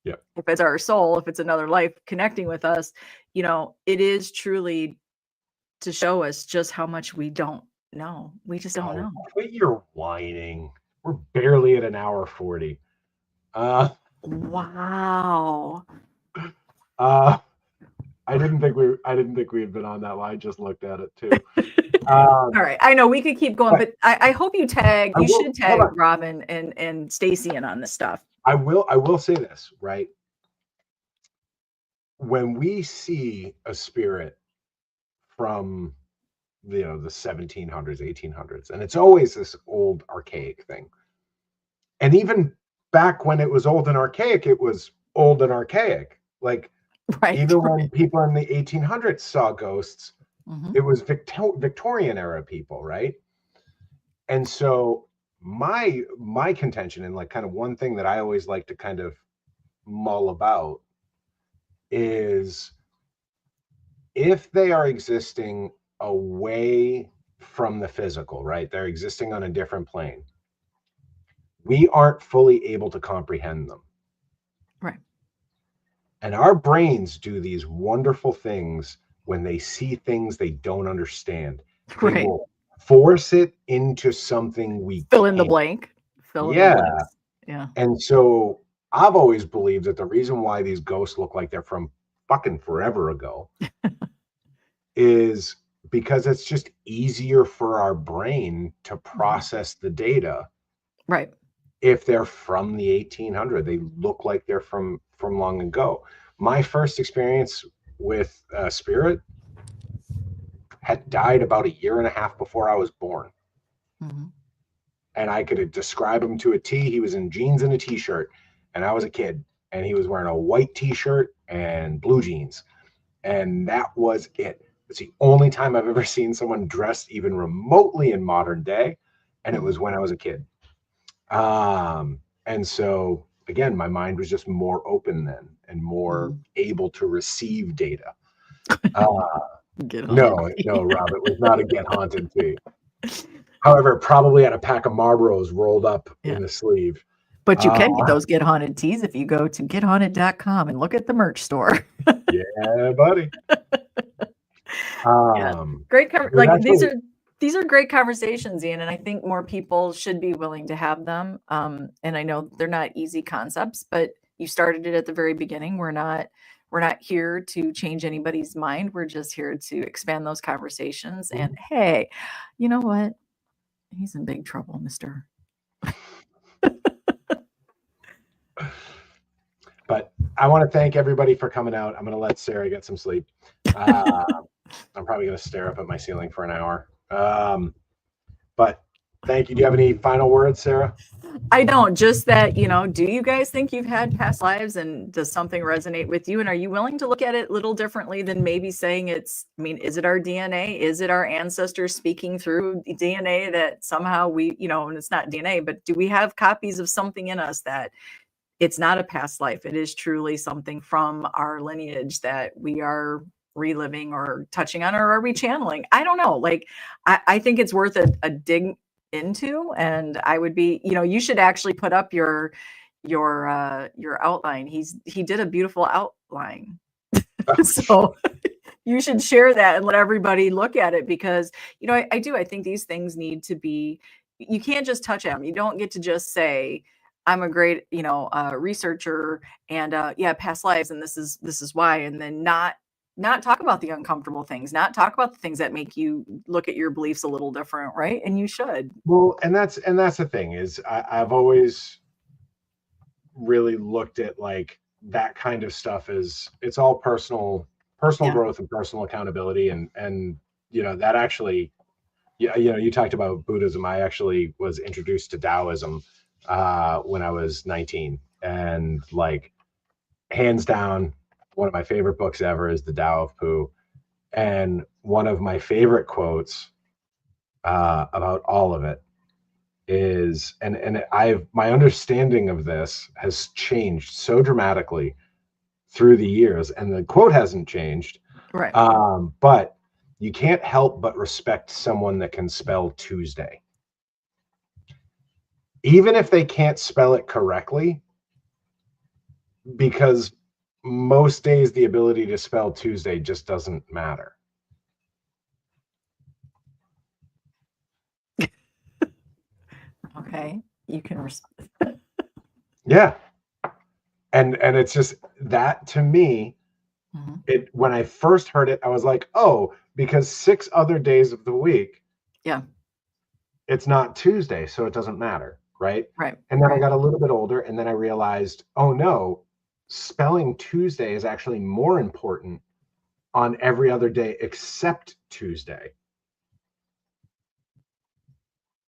yeah, if it's our soul, if it's another life connecting with us, it is truly to show us just how much we don't know. We just don't know. Quit your whining. We're barely at an hour 40. Wow. I didn't think we had been on that line. I just looked at it too. All right. I know we could keep going, but I hope you should tag Robin and Stacy in on this stuff. I will say this, right? When we see a spirit from the 1700s, 1800s, and it's always this old archaic thing. And even back when it was old and archaic, it was old and archaic. Like, right, even when people in the 1800s saw ghosts, it was Victorian era people, right? And so my contention, and like kind of one thing that I always like to kind of mull about, is if they are existing away from the physical, right? They're existing on a different plane. We aren't fully able to comprehend them. Right. And our brains do these wonderful things when they see things they don't understand. Right. They will force it into something we fill in the blank. Yeah. And so I've always believed that the reason why these ghosts look like they're from fucking forever ago is because it's just easier for our brain to process the data. Right. If they're from the 1800s, they look like they're from long ago. My first experience with spirit had died about a year and a half before I was born. And I could describe him to a T. He was in jeans and a t-shirt, and I was a kid, and he was wearing a white t-shirt and blue jeans, and that was it. It's the only time I've ever seen someone dressed even remotely in modern day, and it was when I was a kid. And so again, my mind was just more open then and more able to receive data. No, Rob, it was not a get haunted tea. However, probably had a pack of Marlboros rolled up in the sleeve. But you can get those Get Haunted teas if you go to gethaunted.com and look at the merch store. Yeah, buddy. Great. These are great conversations, Ian, and I think more people should be willing to have them. And I know they're not easy concepts, but you started it at the very beginning. We're not here to change anybody's mind. We're just here to expand those conversations. And hey, you know what? He's in big trouble, mister. But I want to thank everybody for coming out. I'm going to let Sara get some sleep. I'm probably going to stare up at my ceiling for an hour. But thank you. Do you have any final words, Sara? I don't. Just that, do you guys think you've had past lives, and does something resonate with you? And are you willing to look at it a little differently than maybe saying is it our DNA? Is it our ancestors speaking through DNA that somehow we, and it's not DNA, but do we have copies of something in us that it's not a past life? It is truly something from our lineage that we are reliving or touching on, or are we channeling? I don't know. Like, I think it's worth a dig into, and I would be, you should actually put up your outline. He did a beautiful outline. So you should share that and let everybody look at it, because I think these things need to be, you can't just touch them. You don't get to just say, I'm a great researcher and past lives, and this is why, and then not talk about the uncomfortable things, not talk about the things that make you look at your beliefs a little different, right? And you should. Well, and that's the thing is, I've always really looked at like that kind of stuff as it's all personal Yeah. growth and personal accountability. And, you know, that actually, yeah, you know, you talked about Buddhism. I actually was introduced to Taoism when I was 19, and like hands down, one of my favorite books ever is The Tao of Pooh. And one of my favorite quotes about all of it is, and my understanding of this has changed so dramatically through the years, and the quote hasn't changed. Right. But you can't help but respect someone that can spell Tuesday. Even if they can't spell it correctly, because most days the ability to spell Tuesday just doesn't matter. Okay. You can Yeah. And it's just that, to me, Mhm. it, when I first heard it, I was like, oh, because 6 other days of the week, Yeah. it's not Tuesday, so it doesn't matter, right? Right. And then I Right. got a little bit older, and then I realized, oh no, spelling Tuesday is actually more important on every other day except Tuesday.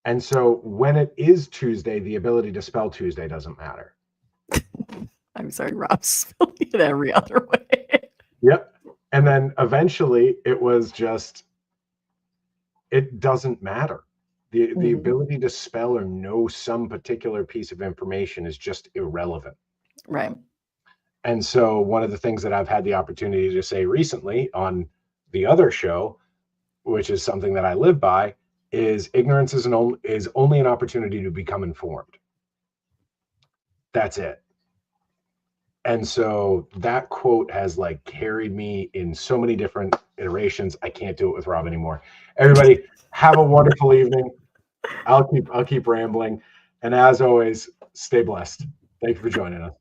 And so when it is Tuesday, the ability to spell Tuesday doesn't matter. I'm sorry, Rob's spelling it every other way. Yep. And then eventually it was just, it doesn't matter. The Mhm. ability to spell or know some particular piece of information is just irrelevant. Right. And so one of the things that I've had the opportunity to say recently on the other show, which is something that I live by, is ignorance is only an opportunity to become informed. That's it. And so that quote has like carried me in so many different iterations. I can't do it with Rob anymore. Everybody, have a wonderful evening. I'll keep rambling. And as always, stay blessed. Thank you for joining us.